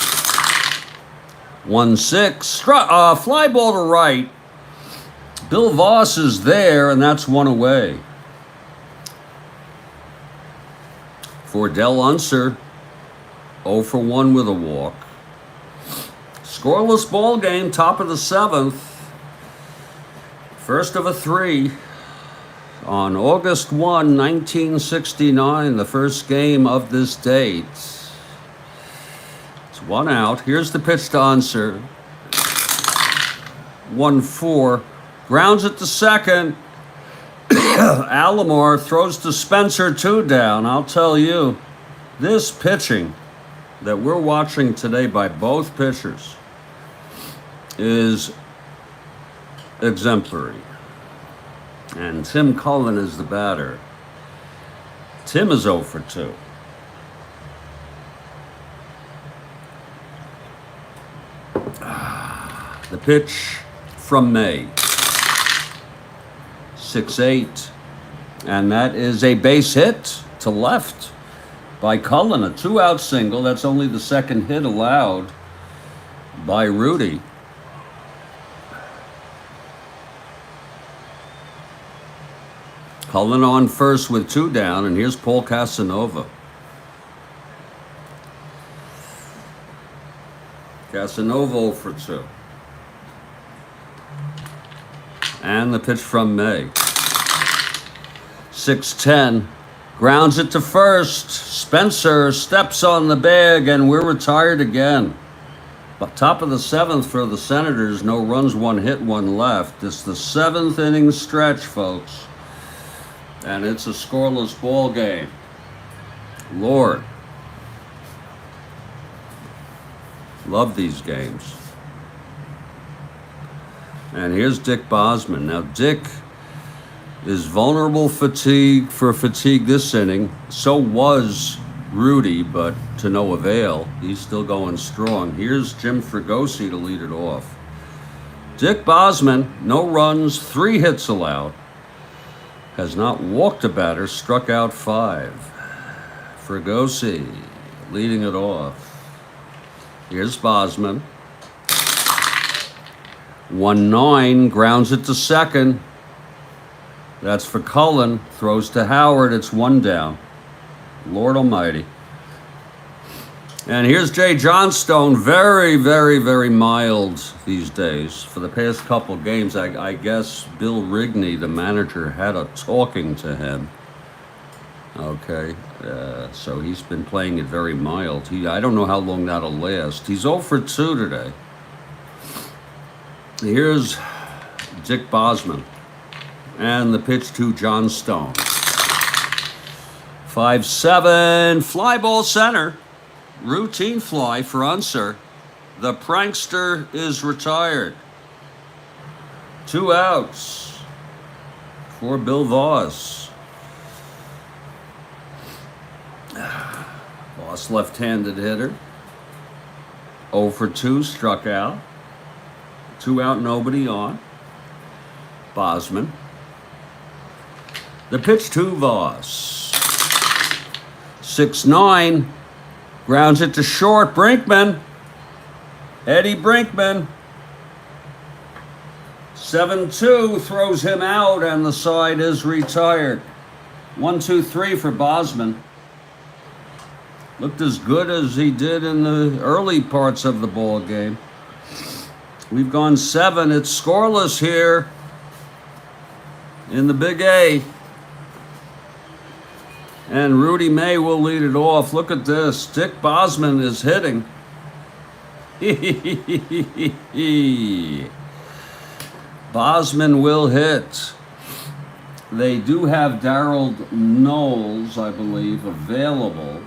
1-6. Fly ball to right. Bill Voss is there, and that's 1 away. For Del Unser, 0 for 1 with a walk. Scoreless ball game, top of the 7th. First of a 3 on August 1, 1969, the first game of this date. It's 1 out. Here's the pitch to Unser. 1-4. Grounds it to second. Alomar throws to Spencer, 2 down. I'll tell you, this pitching that we're watching today by both pitchers is exemplary. And Tim Cullen is the batter. Tim is 0 for 2. The pitch from May. 6-8. And that is a base hit to left by Cullen. A 2-out single. That's only the second hit allowed by Rudy. Cullen on first with 2 down, and here's Paul Casanova. Casanova 0 for 2. And the pitch from May. 6-10. Grounds it to first. Spencer steps on the bag, and we're retired again. But top of the 7th for the Senators. No runs, 1 hit, 1 left. It's the 7th inning stretch, folks. And it's a scoreless ball game. Lord. Love these games. And here's Dick Bosman. Now, Dick is vulnerable for fatigue this inning. So was Rudy, but to no avail. He's still going strong. Here's Jim Fregosi to lead it off. Dick Bosman, no runs, 3 hits allowed. Has not walked a batter, struck out 5. Fregosi leading it off. Here's Bosman. 1-9, grounds it to second. That's for Cullen. Throws to Howard. It's 1 down. Lord Almighty. And here's Jay Johnstone. Very, very, very mild these days. For the past couple games, I guess Bill Rigney, the manager, had a talking to him. Okay, so he's been playing it very mild. I don't know how long that'll last. He's 0 for 2 today. Here's Dick Bosman. And the pitch to John Stone. 5-7, fly ball center. Routine fly for Unser. The prankster is retired. 2 outs for Bill Voss. Voss left-handed hitter. 0 for 2, struck out. 2 out, nobody on. Bosman. The pitch to Voss. 6-9. Grounds it to short. Brinkman. Eddie Brinkman. 7-2. Throws him out, and the side is retired. 1-2-3 for Bosman. Looked as good as he did in the early parts of the ball game. We've gone 7. It's scoreless here in the Big A. And Rudy May will lead it off. Look at this. Dick Bosman is hitting. Bosman will hit. They do have Darrell Knowles, I believe, available.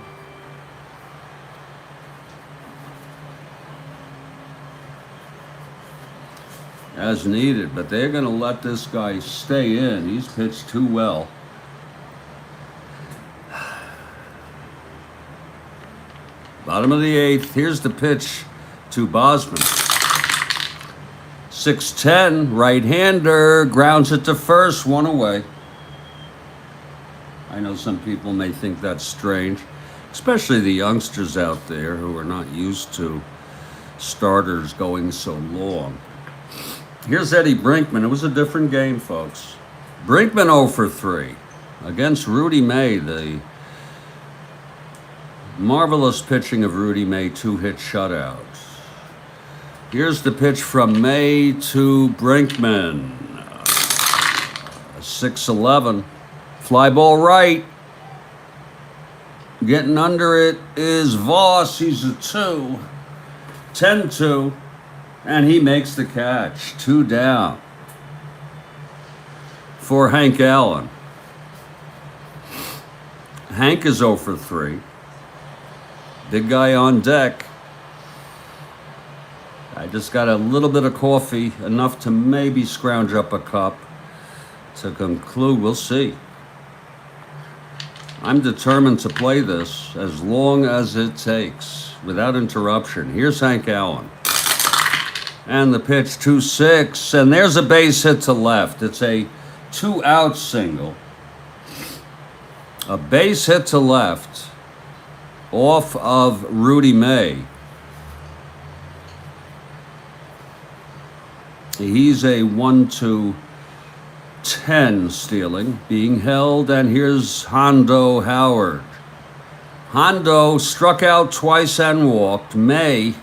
As needed, but they're going to let this guy stay in. He's pitched too well. Bottom of the 8th. Here's the pitch to Bosman. 6-10, right-hander, grounds it to first, 1 away. I know some people may think that's strange, especially the youngsters out there who are not used to starters going so long. Here's Eddie Brinkman. It was a different game, folks. Brinkman 0 for 3 against Rudy May. The marvelous pitching of Rudy May, 2-hit shutout. Here's the pitch from May to Brinkman. 6-11. Fly ball right. Getting under it is Voss. He's a 2. 10-2. And he makes the catch. 2 down for Hank Allen. Hank is 0 for 3. Big guy on deck. I just got a little bit of coffee, enough to maybe scrounge up a cup to conclude. We'll see. I'm determined to play this as long as it takes, without interruption. Here's Hank Allen. And the pitch 2-6, and there's a base hit to left. It's a 2-out single. A base hit to left off of Rudy May. He's a 1-2-10 stealing, being held, and here's Hondo Howard. Hondo struck out twice and walked. May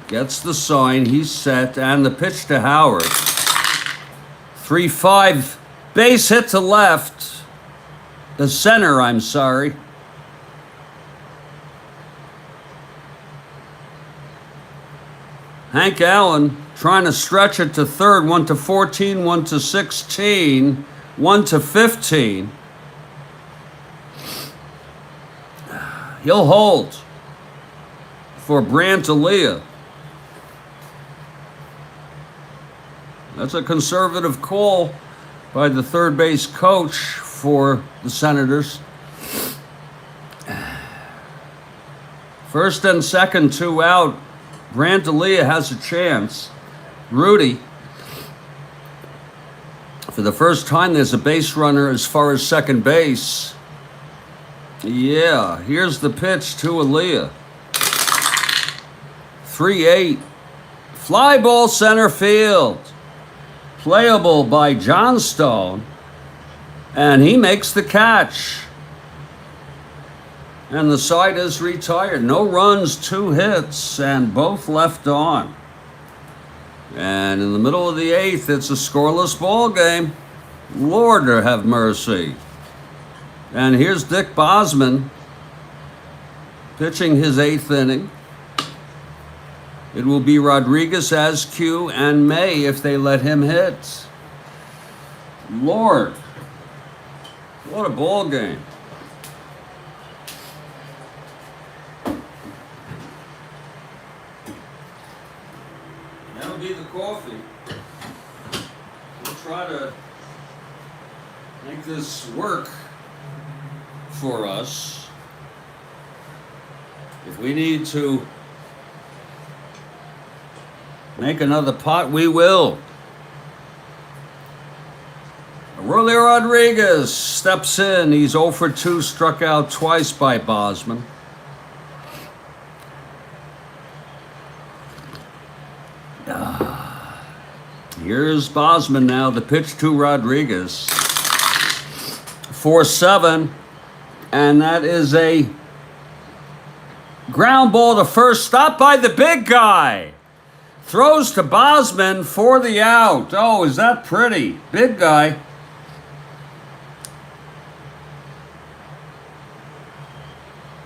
gets the sign, he's set, and the pitch to Howard. 3-5, base hit to left. The center, I'm sorry. Hank Allen trying to stretch it to third, 1-14, 1-16, 1-15. He'll hold for Brantalia. That's a conservative call by the third base coach for the Senators. First and second, 2 out. Brantalia has a chance. Rudy, for the first time, there's a base runner as far as second base. Yeah, here's the pitch to Aaliyah. 3-8. Fly ball center field. Playable by Johnstone. And he makes the catch. And the side is retired. No runs, 2 hits, and both left on. And in the middle of the 8th, it's a scoreless ball game. Lord have mercy. And here's Dick Bosman pitching his 8th inning. It will be Rodriguez, Askew, and May if they let him hit. Lord, what a ball game. That'll be the coffee. We'll try to make this work for us. If we need to make another pot, we will. Rolly Rodriguez steps in. He's 0 for 2, struck out twice by Bosman. Here's Bosman now, the pitch to Rodriguez. 4-7, and that is a ground ball to first, stopped by the big guy. Throws to Bosman for the out. Oh, is that pretty? Big guy.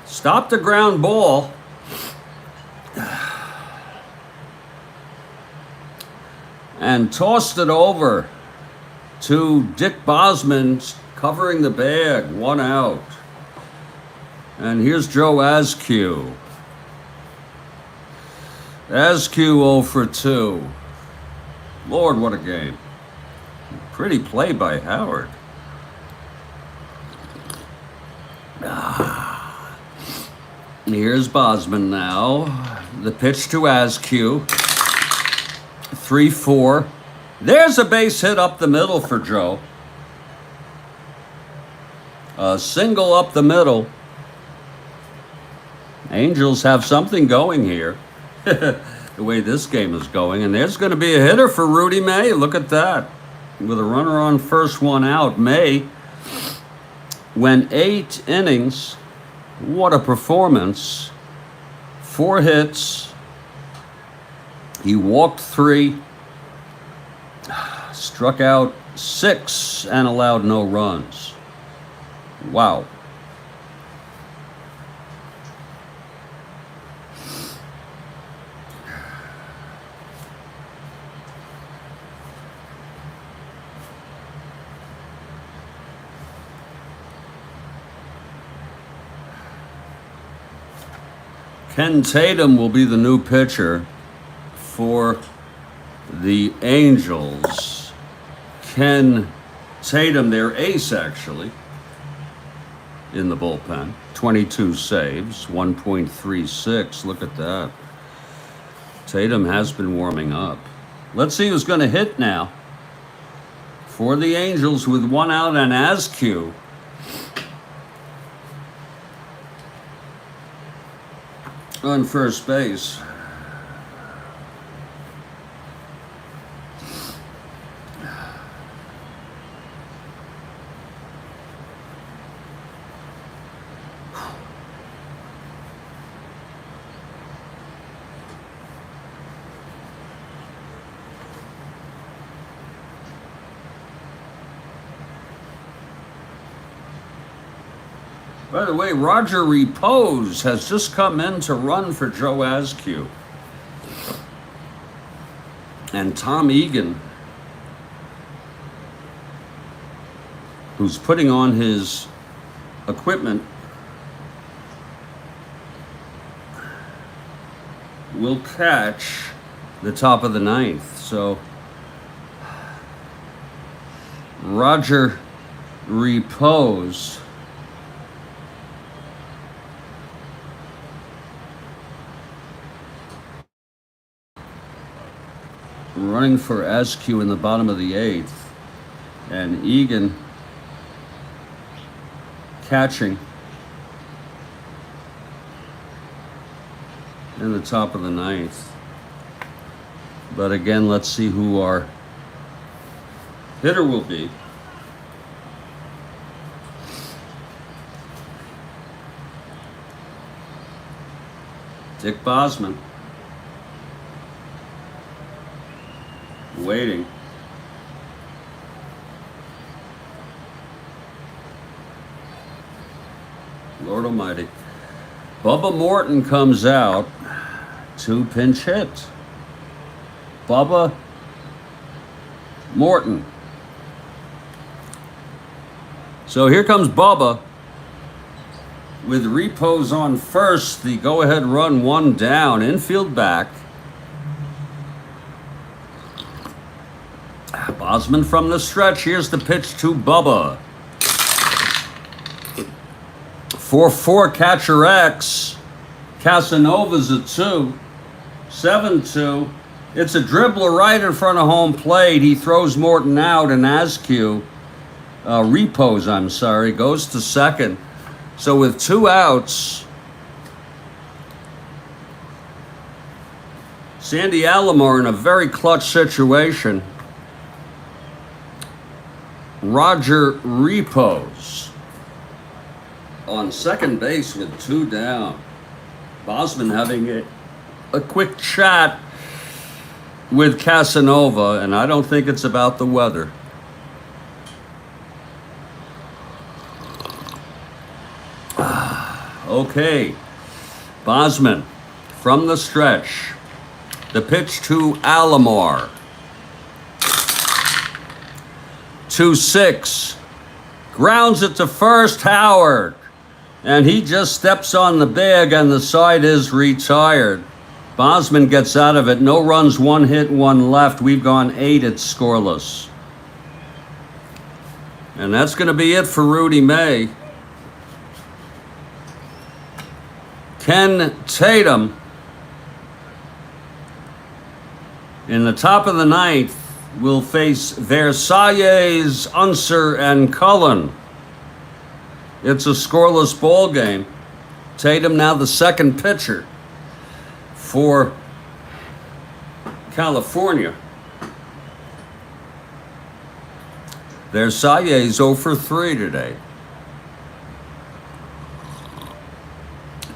Stopped the ground ball. And tossed it over to Dick Bosman, covering the bag, 1 out. And here's Joe Askew. Askew 0 for 2. Lord, what a game. Pretty play by Howard. Here's Bosman now. The pitch to Askew. 3-4. There's a base hit up the middle for Joe. A single up the middle. Angels have something going here. The way this game is going. And there's going to be a hitter for Rudy May. Look at that. With a runner on first, 1 out. May went 8 innings. What a performance. 4 hits. He walked 3. Struck out 6 and allowed no runs. Wow. Ken Tatum will be the new pitcher for the Angels. Ken Tatum, their ace actually, in the bullpen. 22 saves, 1.36. Look at that. Tatum has been warming up. Let's see who's going to hit now for the Angels with 1 out and Askew. On first base. By the way, Roger Repose has just come in to run for Joe Askew. And Tom Egan, who's putting on his equipment, will catch the top of the 9th. So Roger Repose running for Askew in the bottom of the 8th, and Egan catching in the top of the 9th. But again, let's see who our hitter will be. Dick Bosman. Waiting. Lord Almighty. Bubba Morton comes out to pinch hit. Bubba Morton. So here comes Bubba with Repos on first. The go-ahead run, one down, infield back. Bosman from the stretch. Here's the pitch to Bubba. 4-4 catcher X. Casanova's a 2. 7-2. It's a dribbler right in front of home plate. He throws Morton out, and Askew, Repos, I'm sorry, goes to second. So with 2 outs, Sandy Alomar in a very clutch situation. Roger Repos on second base with 2 down. Bosman having a quick chat with Casanova, and I don't think it's about the weather. Okay, Bosman from the stretch. The pitch to Alomar. 2-6. Grounds it to first, Howard. And he just steps on the bag, and the side is retired. Bosman gets out of it. No runs, 1 hit, 1 left. We've gone 8. It's scoreless. And that's going to be it for Rudy May. Ken Tatum in the top of the 9th will face Versailles, Unser, and Cullen. It's a scoreless ball game. Tatum now the second pitcher for California. Versailles 0 for 3 today.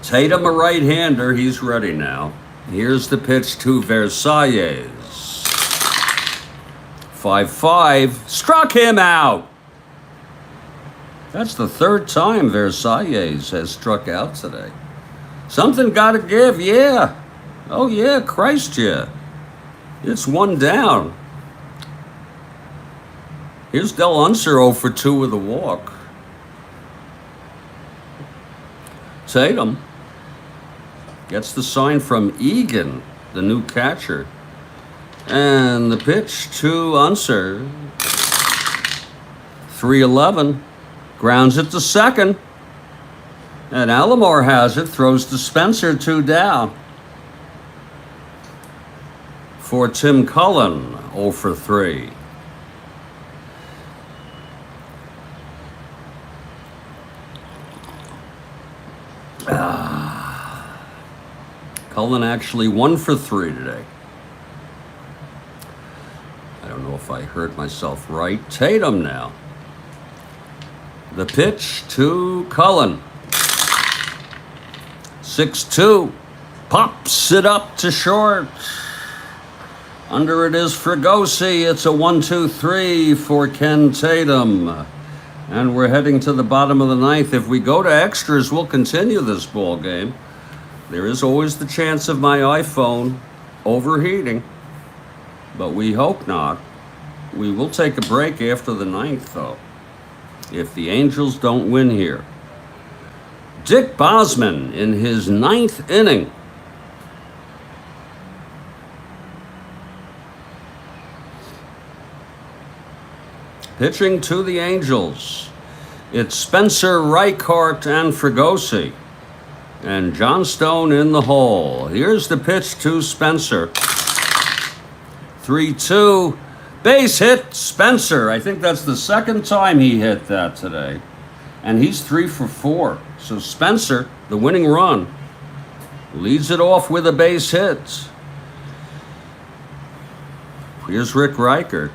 Tatum a right-hander. He's ready now. Here's the pitch to Versailles. 5-5. Struck him out. That's the 3rd time Versailles has struck out today. Something got to give, yeah. Oh, yeah, Christ, yeah. It's 1 down. Here's Del Unser 0 for 2 with a walk. Tatum gets the sign from Egan, the new catcher. And the pitch to Unser. 3-11. Grounds it to second. And Alomar has it. Throws to Spencer, 2 down. For Tim Cullen, 0 for 3. Cullen actually 1 for 3 today. I don't know if I heard myself right. Tatum now. The pitch to Cullen. 6-2. Pops it up to short. Under it is Fregosi. It's a 1-2-3 for Ken Tatum. And we're heading to the bottom of the 9th. If we go to extras, we'll continue this ball game. There is always the chance of my iPhone overheating, but we hope not. We will take a break after the 9th, though, if the Angels don't win here. Dick Bosman in his 9th inning. Pitching to the Angels, it's Spencer, Reichart, and Fregosi. And Johnstone in the hole. Here's the pitch to Spencer. 3-2. Base hit, Spencer. I think that's the 2nd time he hit that today. And he's 3 for 4. So Spencer, the winning run, leads it off with a base hit. Here's Rick Reichert.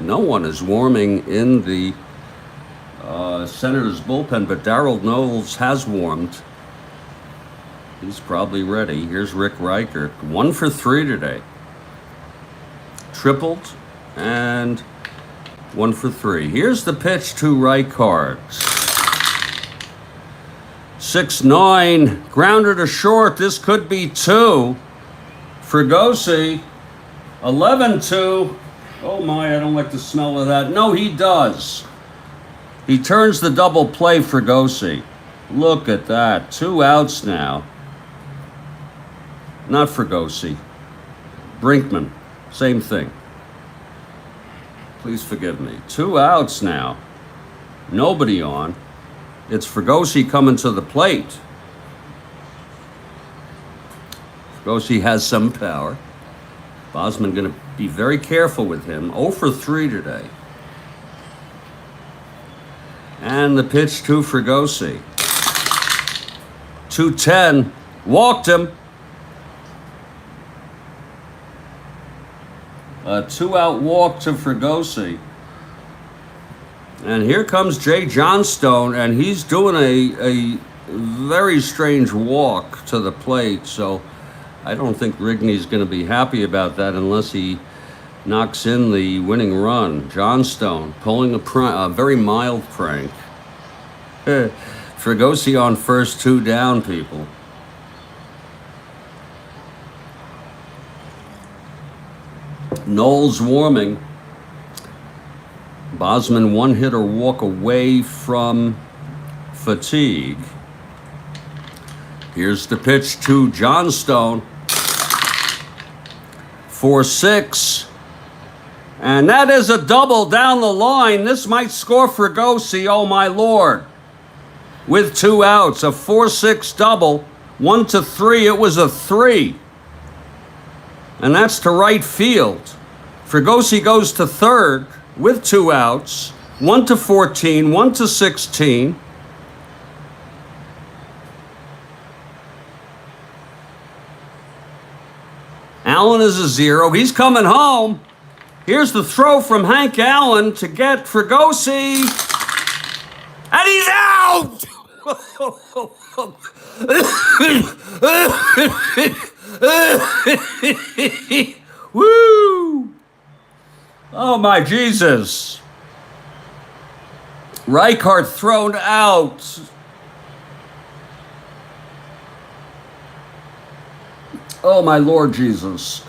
No one is warming in the Senators bullpen, but Darryl Knowles has warmed. He's probably ready. Here's Rick Reichert. 1 for 3 today. Tripled and 1 for 3. Here's the pitch to Reichard. 6-9, grounded to short. This could be 2. Fregosi, 11-2. Oh my, I don't like the smell of that. No, he does. He turns the double play, Fregosi. Look at that. 2 outs now. Not Fregosi. Brinkman, same thing. Please forgive me. 2 outs now. Nobody on. It's Fregosi coming to the plate. Fregosi has some power. Bosman going to be very careful with him. 0 for 3 today. And the pitch to Fregosi. 2-10. Walked him. A 2-out walk to Fregosi. And here comes Jay Johnstone, and he's doing a very strange walk to the plate, so I don't think Rigney's going to be happy about that unless he knocks in the winning run. Johnstone pulling a very mild prank. Fregosi on first, 2 down, people. Knowles warming. Bosman 1 hit or walk away from fatigue. Here's the pitch to Johnstone. 4-6. And that is a double down the line. This might score Fregosi, oh my lord. With 2 outs, a 4-6 double. 1-3, it was a 3. And that's to right field. Fregosi goes to third with 2 outs. 1-14, 1-16. Allen is a 0. He's coming home. Here's the throw from Hank Allen to get Fregosi. And he's out! Woo! Oh my Jesus. Reichard thrown out. Oh my Lord Jesus.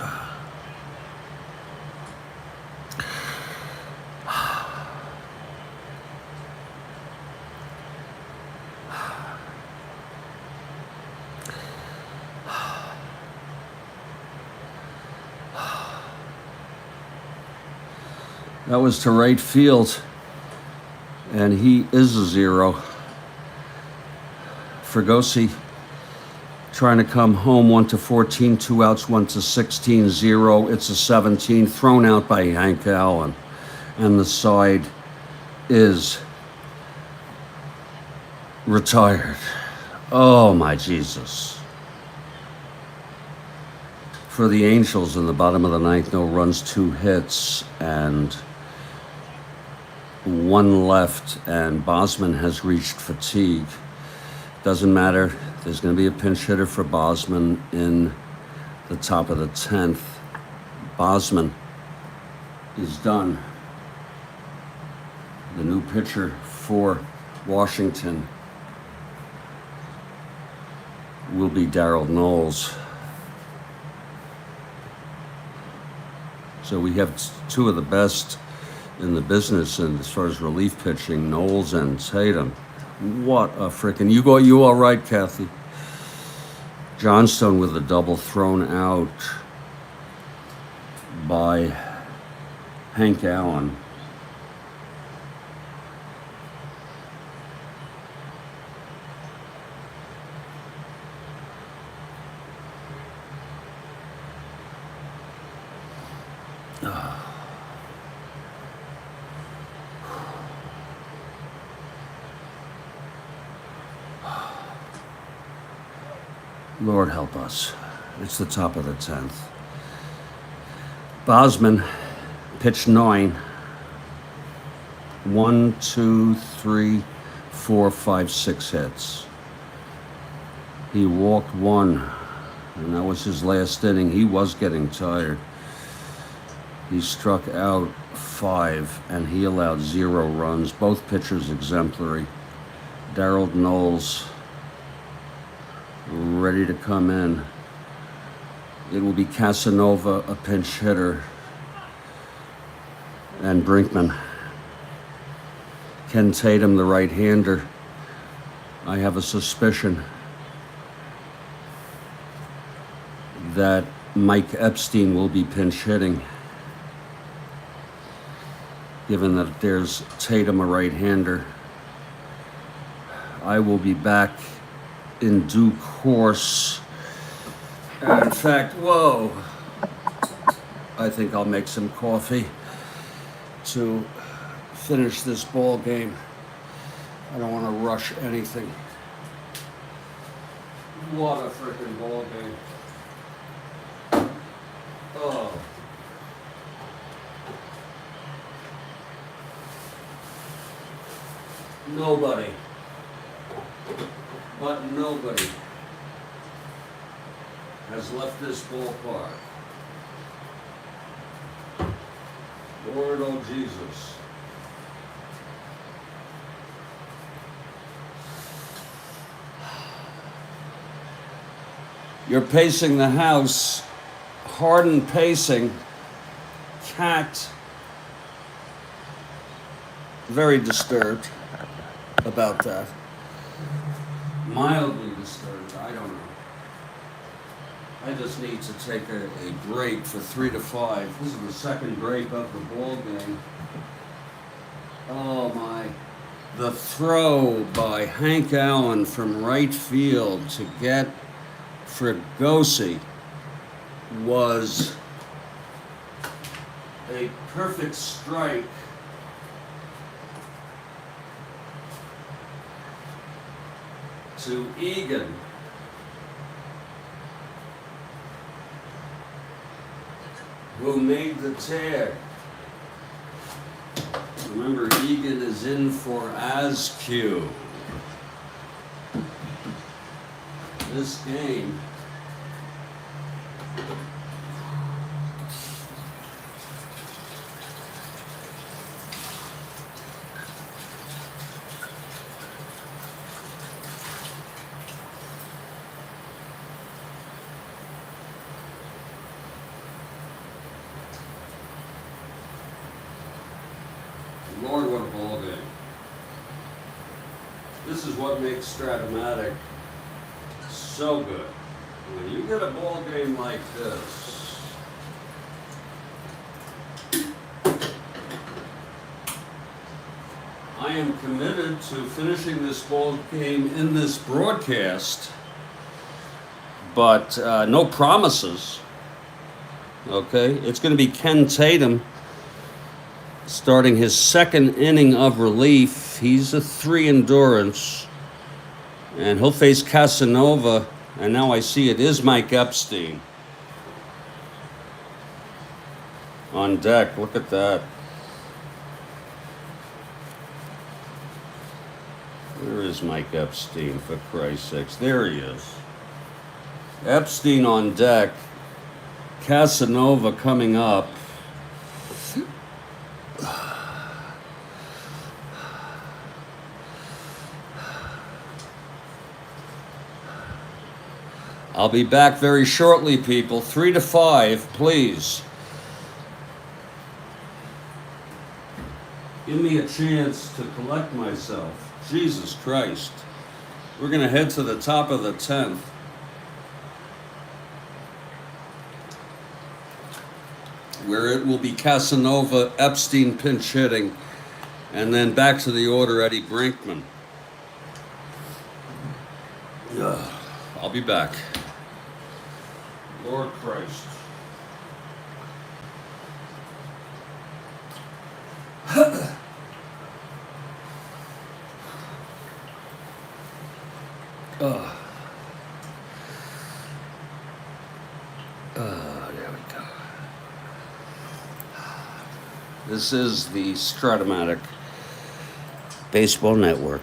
That was to right field, and he is a 0. Fregosi trying to come home, 1-14, 2 outs, 1-16, 0. It's a 17, thrown out by Hank Allen, and the side is retired. Oh my Jesus. For the Angels in the bottom of the 9th, no runs, 2 hits, and 1 left, and Bosman has reached fatigue. Doesn't matter. There's going to be a pinch hitter for Bosman in the top of the 10th. Bosman is done. The new pitcher for Washington will be Darryl Knowles. So we have 2 of the best in the business, and as far as relief pitching, Knowles and Tatum. What a frickin'... You all right, Kathy? Johnstone with a double thrown out by Hank Allen. Lord help us. It's the top of the 10th. Bosman pitched 9. 1, 2, 3, 4, 5, 6 hits. He walked 1, and that was his last inning. He was getting tired. He struck out 5 and he allowed 0 runs. Both pitchers exemplary. Darrell Knowles ready to come in. It will be Casanova, a pinch hitter, and Brinkman. Ken Tatum, the right-hander. I have a suspicion that Mike Epstein will be pinch hitting, given that there's Tatum, a right-hander. I will be back in due course. In fact, whoa, I think I'll make some coffee to finish this ball game. I don't want to rush anything. What a freaking ball game. Oh. Nobody, but nobody has left this ballpark. Lord, oh Jesus. You're pacing the house, Harden pacing, Cat very disturbed about that. Mildly disturbed, I don't know. I just need to take a break for 3 to 5. This is the second break of the ball game. Oh my. The throw by Hank Allen from right field to get Fregosi was a perfect strike. To Egan. Who made the tag. Remember, Egan is in for Askew. This game Lord, what a ball game. This is what makes Strat-O-Matic so good. When you get a ball game like this, I am committed to finishing this ball game in this broadcast, but no promises. Okay, it's going to be Ken Tatum starting his second inning of relief. He's a 3 endurance, and he'll face Casanova, and now I see it is Mike Epstein on deck. Look at that. Where is Mike Epstein, for Christ's sakes? There he is. Epstein on deck, Casanova coming up. I'll be back very shortly, people. 3 to 5, please. Give me a chance to collect myself. Jesus Christ. We're going to head to the top of the 10th. Where it will be Casanova, Epstein pinch hitting, and then back to the order, Eddie Brinkman. I'll be back. Lord Christ. There we go. This is the Strat-O-Matic Baseball Network.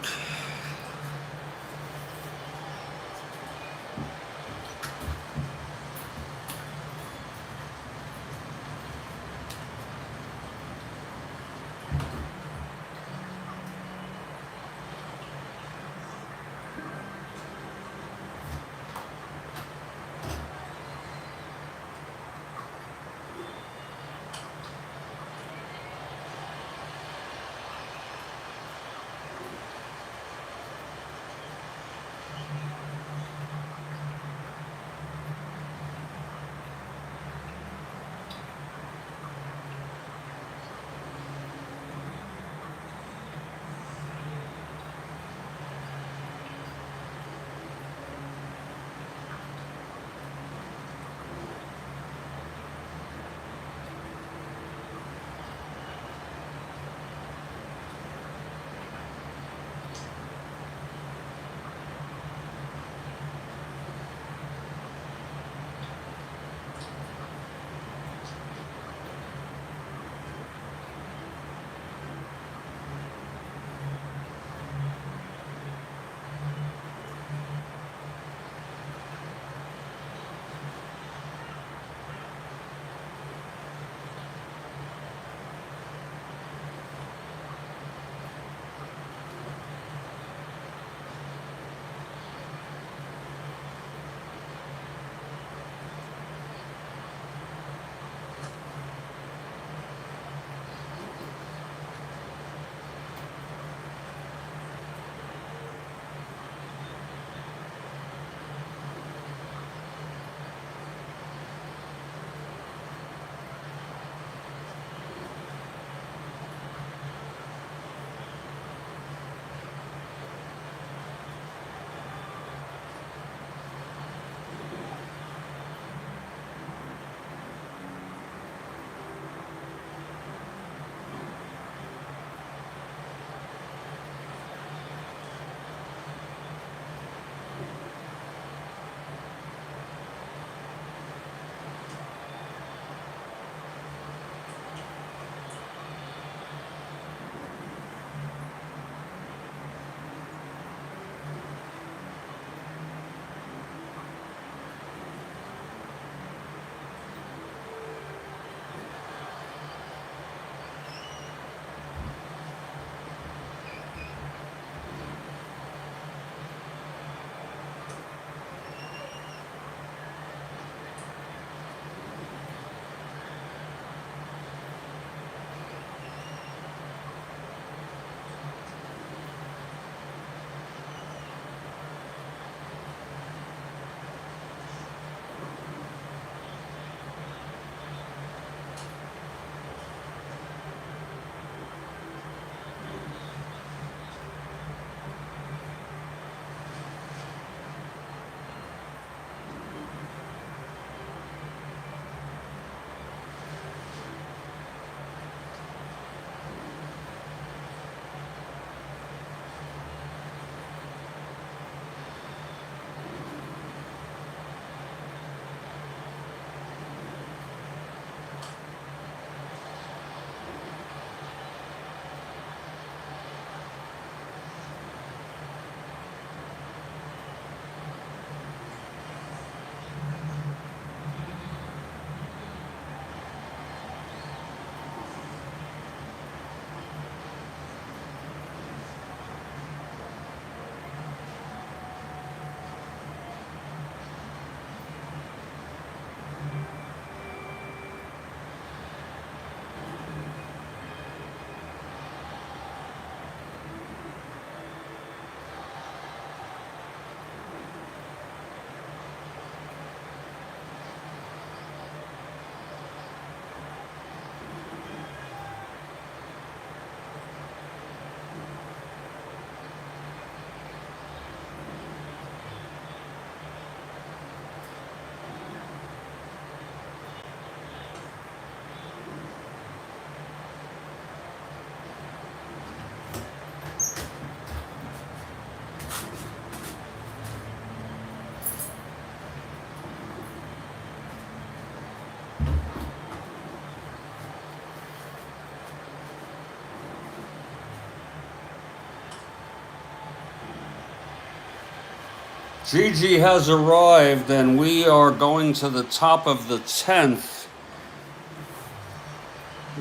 Gigi has arrived, and we are going to the top of the 10th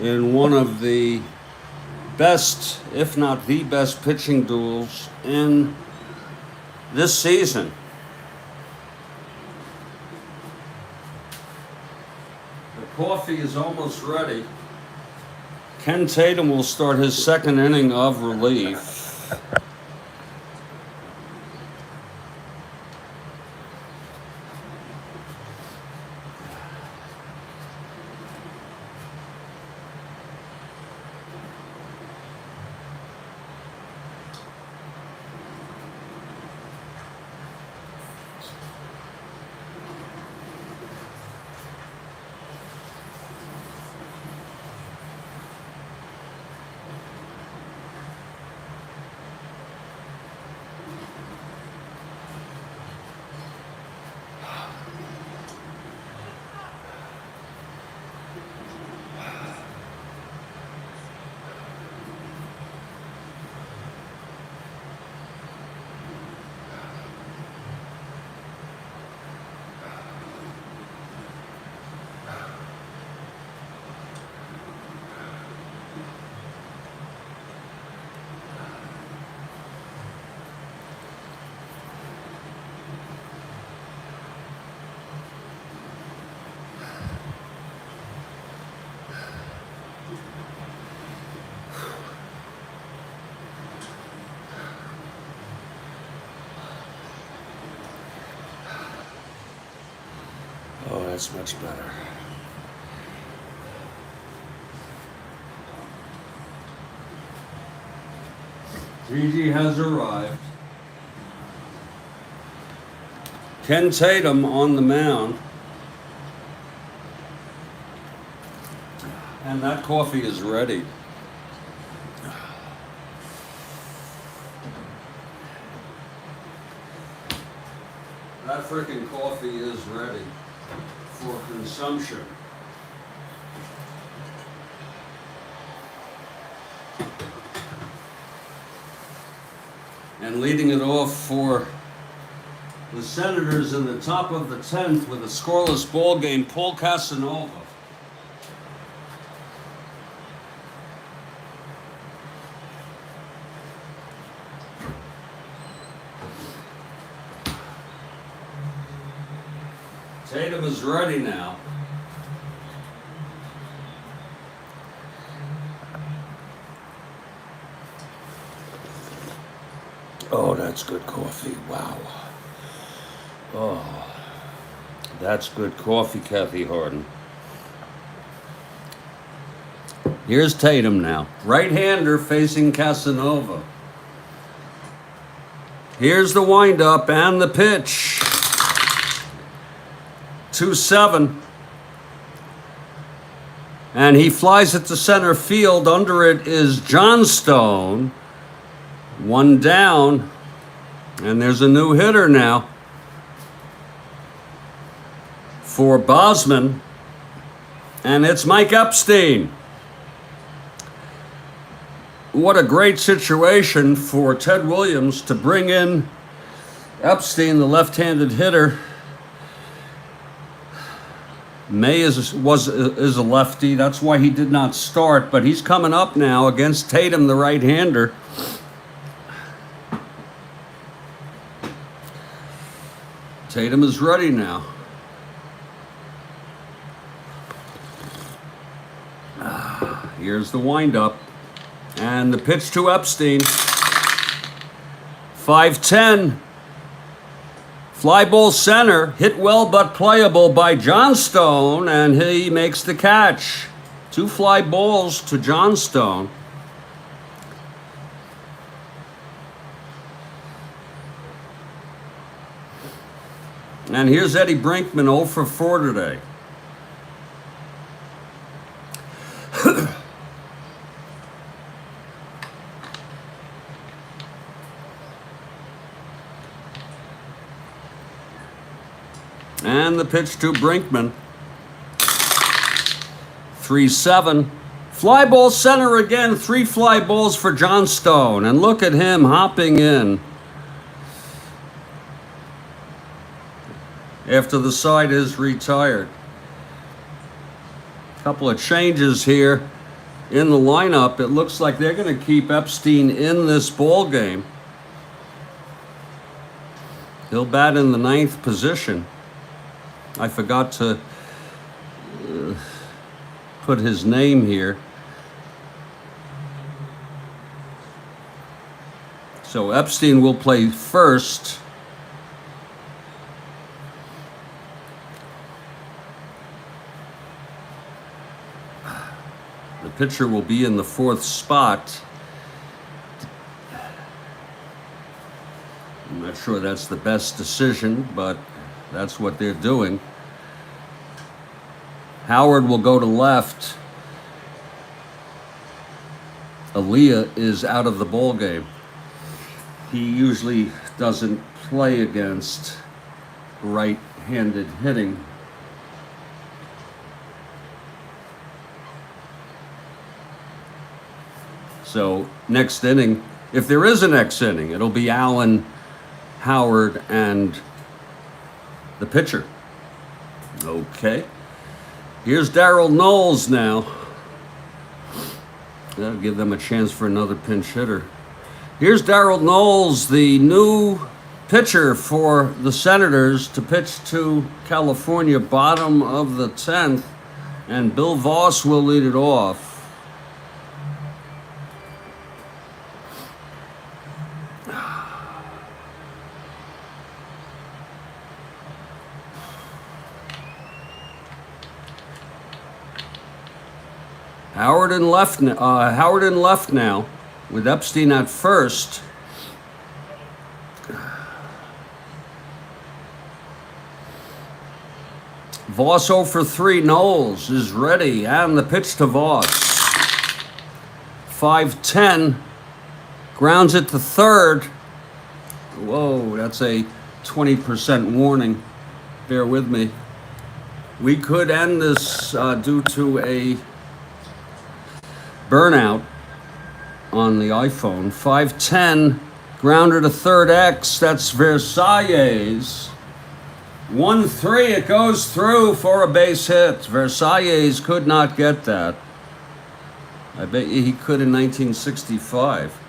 in one of the best, if not the best, pitching duels in this season. The coffee is almost ready. Ken Tatum will start his second inning of relief. Oh, that's much better. Gigi has arrived. Ken Tatum on the mound. And that coffee is ready. That freaking coffee is ready for consumption. And leading it off for the Senators in the top of the 10th with a scoreless ball game, Paul Casanova. Tatum is ready now. Oh, that's good coffee. Wow. Oh, that's good coffee, Kathy Harden. Here's Tatum now. Right-hander facing Casanova. Here's the windup and the pitch. 2-7. And he flies it to center field. Under it is Johnstone. One down. And there's a new hitter now for Bosman. And it's Mike Epstein. What a great situation for Ted Williams to bring in Epstein, the left-handed hitter. May is a lefty. That's why he did not start. But he's coming up now against Tatum, the right-hander. Tatum is ready now. Here's the windup. And the pitch to Epstein. 5-10. Fly ball center, hit well but playable by Johnstone, and he makes the catch. 2 fly balls to Johnstone. And here's Eddie Brinkman 0 for 4 today. And the pitch to Brinkman. 3-7. Fly ball center again. 3 fly balls for Johnstone. And look at him hopping in. after the side is retired. Couple of changes here in the lineup. It looks like they're going to keep Epstein in this ball game. He'll bat in the 9th position. I forgot to put his name here. So Epstein will play first. The pitcher will be in the 4th spot. I'm not sure that's the best decision, but that's what they're doing. Howard will go to left. Aaliyah is out of the ball game. He usually doesn't play against right-handed hitting. So next inning, if there is a next inning, it'll be Allen, Howard, and the pitcher. Okay. Here's Darryl Knowles now. That'll give them a chance for another pinch hitter. Here's Darryl Knowles, the new pitcher for the Senators, to pitch to California, bottom of the 10th, and Bill Voss will lead it off. Howard in left now, with Epstein at first. Voss 0 for 3. Knowles is ready, and the pitch to Voss. 5-10, grounds it to third. Whoa, that's a 20% warning. Bear with me. We could end this due to a burnout on the iPhone. 5-10, grounder to third X. That's Versailles. 1-3, it goes through for a base hit. Versailles could not get that. I bet you he could in 1965.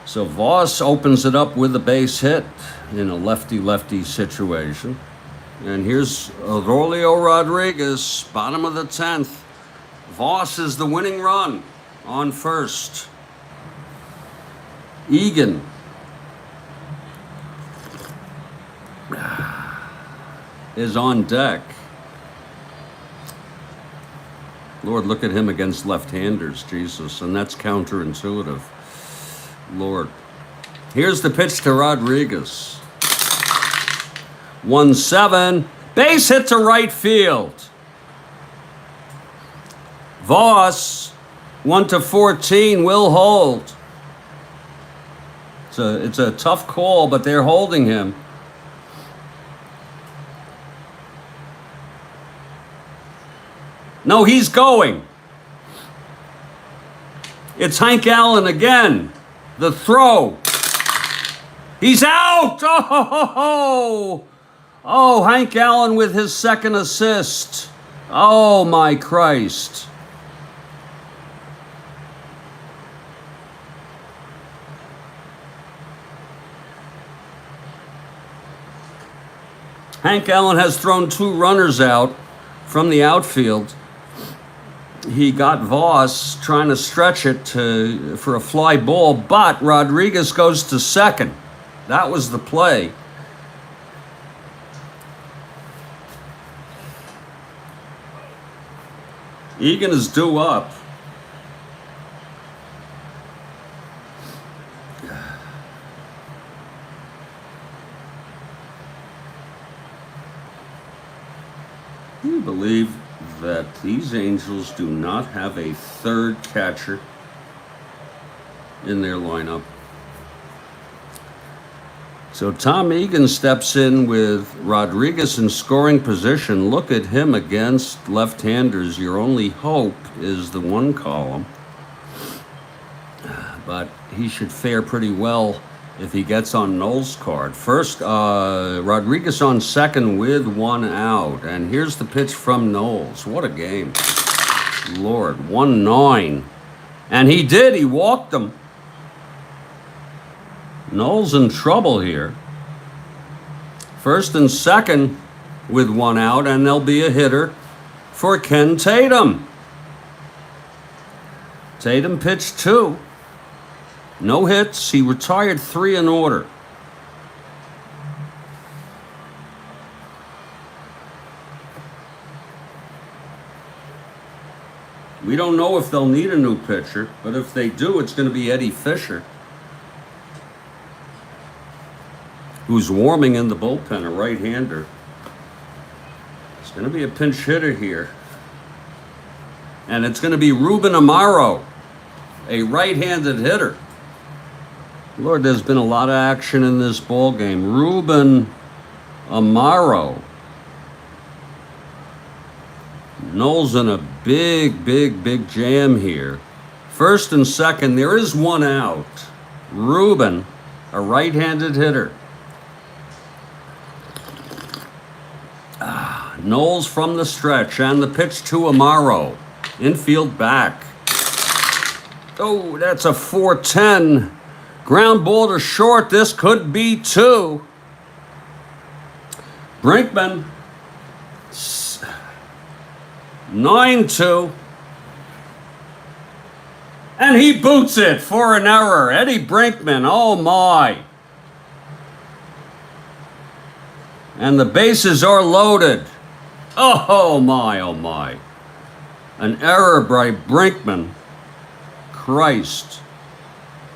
So Voss opens it up with a base hit in a lefty-lefty situation. And here's Aurelio Rodriguez, bottom of the 10th. Voss is the winning run on first. Egan is on deck. Lord, look at him against left-handers, Jesus, and that's counterintuitive. Lord. Here's the pitch to Rodriguez. 1-7, base hit to right field. Voss, 1-14, will hold. It's a tough call, but they're holding him. No, he's going. It's Hank Allen again. The throw. He's out! Oh, Hank Allen with his second assist. Oh, my Christ. Hank Allen has thrown 2 runners out from the outfield. He got Voss trying to stretch it for a fly ball, but Rodriguez goes to second. That was the play. Egan is due up. Can you believe that these Angels do not have a third catcher in their lineup? So Tom Egan steps in with Rodriguez in scoring position. Look at him against left-handers. Your only hope is the 1 column. But he should fare pretty well if he gets on Noel's card. First, Rodriguez on second with 1 out. And here's the pitch from Knowles. What a game. Lord, 1-9. And he did. He walked him. Knowles in trouble here. First and second with 1 out, and there'll be a hitter for Ken Tatum. Tatum pitched 2. No hits. He retired 3 in order. We don't know if they'll need a new pitcher, but if they do, it's going to be Eddie Fisher, who's warming in the bullpen, a right-hander. It's going to be a pinch hitter here. And it's going to be Ruben Amaro, a right-handed hitter. Lord, there's been a lot of action in this ball game. Ruben Amaro. Knowles in a big jam here. First and second, there is 1 out. Ruben, a right-handed hitter. Knowles from the stretch, and the pitch to Amaro. Infield back. Oh, that's a 4-10. Ground ball to short. This could be 2. Brinkman. 9-2. And he boots it for an error. Eddie Brinkman, oh my. And the bases are loaded. Oh my, oh my. An error by Brinkman. Christ.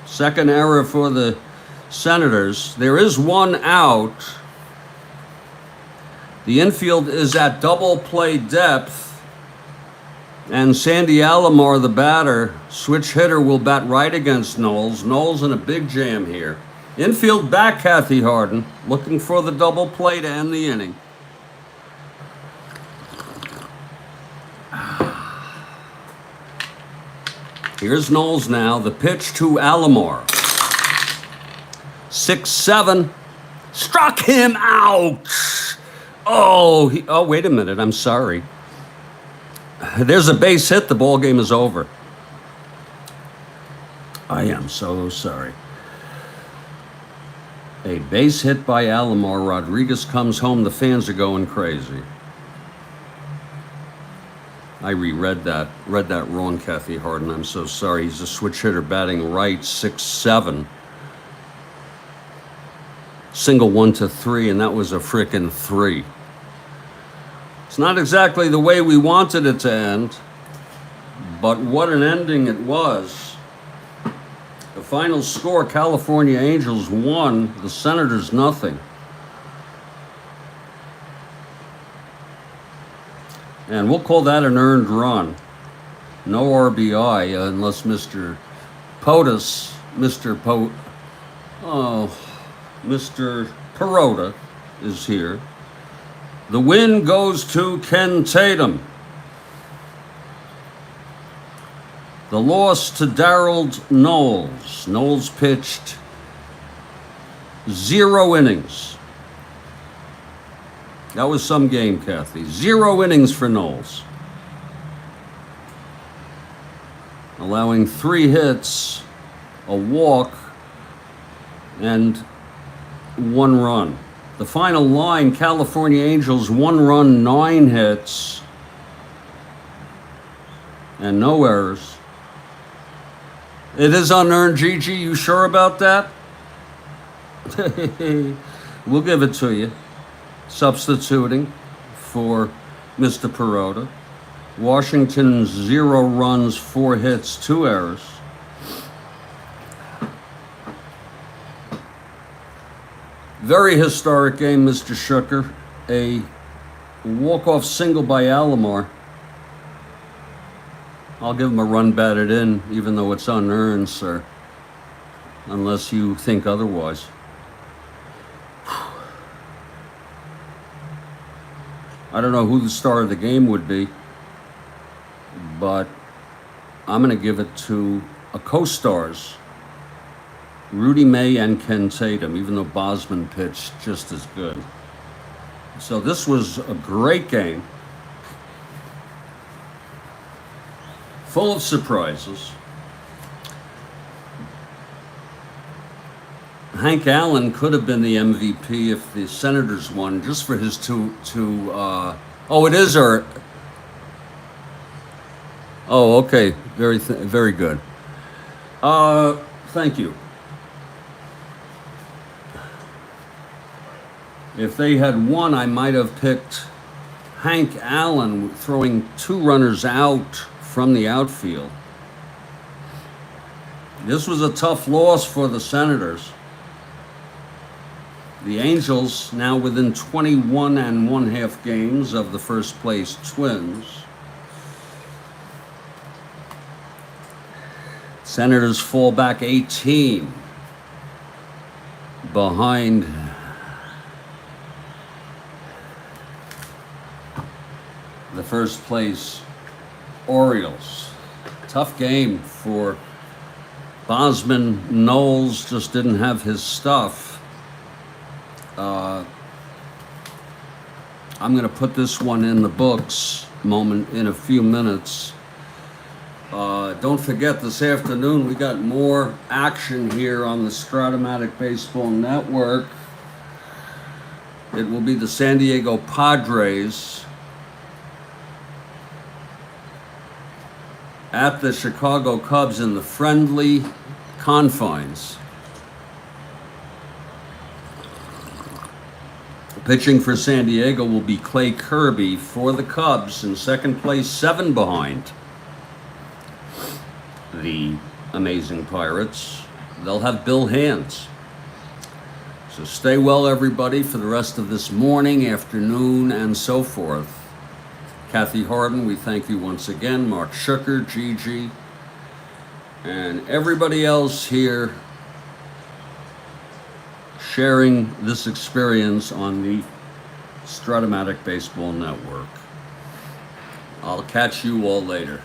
Second error for the Senators. There is 1 out. The infield is at double play depth. And Sandy Alomar, the batter, switch hitter, will bat right against Knowles. Knowles in a big jam here. Infield back, Kathy Harden, looking for the double play to end the inning. Here's Knowles now. The pitch to Alomar. 6-7. Struck him out. Oh, wait a minute. I'm sorry. There's a base hit. The ball game is over. I am so sorry. A base hit by Alomar. Rodriguez comes home. The fans are going crazy. I reread that. Read that wrong, Kathy Harden. I'm so sorry. He's a switch hitter batting right, 6-7. Single 1-3, and that was a frickin' 3. It's not exactly the way we wanted it to end, but what an ending it was. The final score, California Angels 1, the Senators nothing. And we'll call that an earned run. No RBI unless Mr. Perota is here. The win goes to Ken Tatum. The loss to Darrell Knowles. Knowles pitched 0 innings. That was some game, Kathy. 0 innings for Knowles. Allowing 3 hits, a walk, and 1 run. The final line, California Angels, 1 run, 9 hits, and no errors. It is unearned, Gigi. You sure about that? We'll give it to you. Substituting for Mr. Perota. Washington, 0 runs, 4 hits, 2 errors. Very historic game, Mr. Shooker. A walk-off single by Alomar. I'll give him a run batted in, even though it's unearned, sir. Unless you think otherwise. I don't know who the star of the game would be, but I'm going to give it to a co-stars Rudy May and Ken Tatum, even though Bosman pitched just as good. So this was a great game, full of surprises. Hank Allen could have been the MVP if the Senators won, just for his oh, it is, or oh, okay, very good. Thank you. If they had won, I might have picked Hank Allen throwing 2 runners out from the outfield. This was a tough loss for the Senators. The Angels now within 21 1/2 games of the first place Twins. Senators fall back 18 behind the first place Orioles. Tough game for Bosman. Knowles just didn't have his stuff. I'm going to put this one in the books in a few minutes. Don't forget, this afternoon we got more action here on the Strat-O-Matic Baseball Network. It will be the San Diego Padres at the Chicago Cubs in the friendly confines. Pitching for San Diego will be Clay Kirby for the Cubs in second place, 7 behind the amazing Pirates. They'll have Bill Hands. So stay well, everybody, for the rest of this morning, afternoon, and so forth. Kathy Harden, we thank you once again. Mark Schucker, Gigi, and everybody else here sharing this experience on the Strat-O-Matic Baseball Network. I'll catch you all later.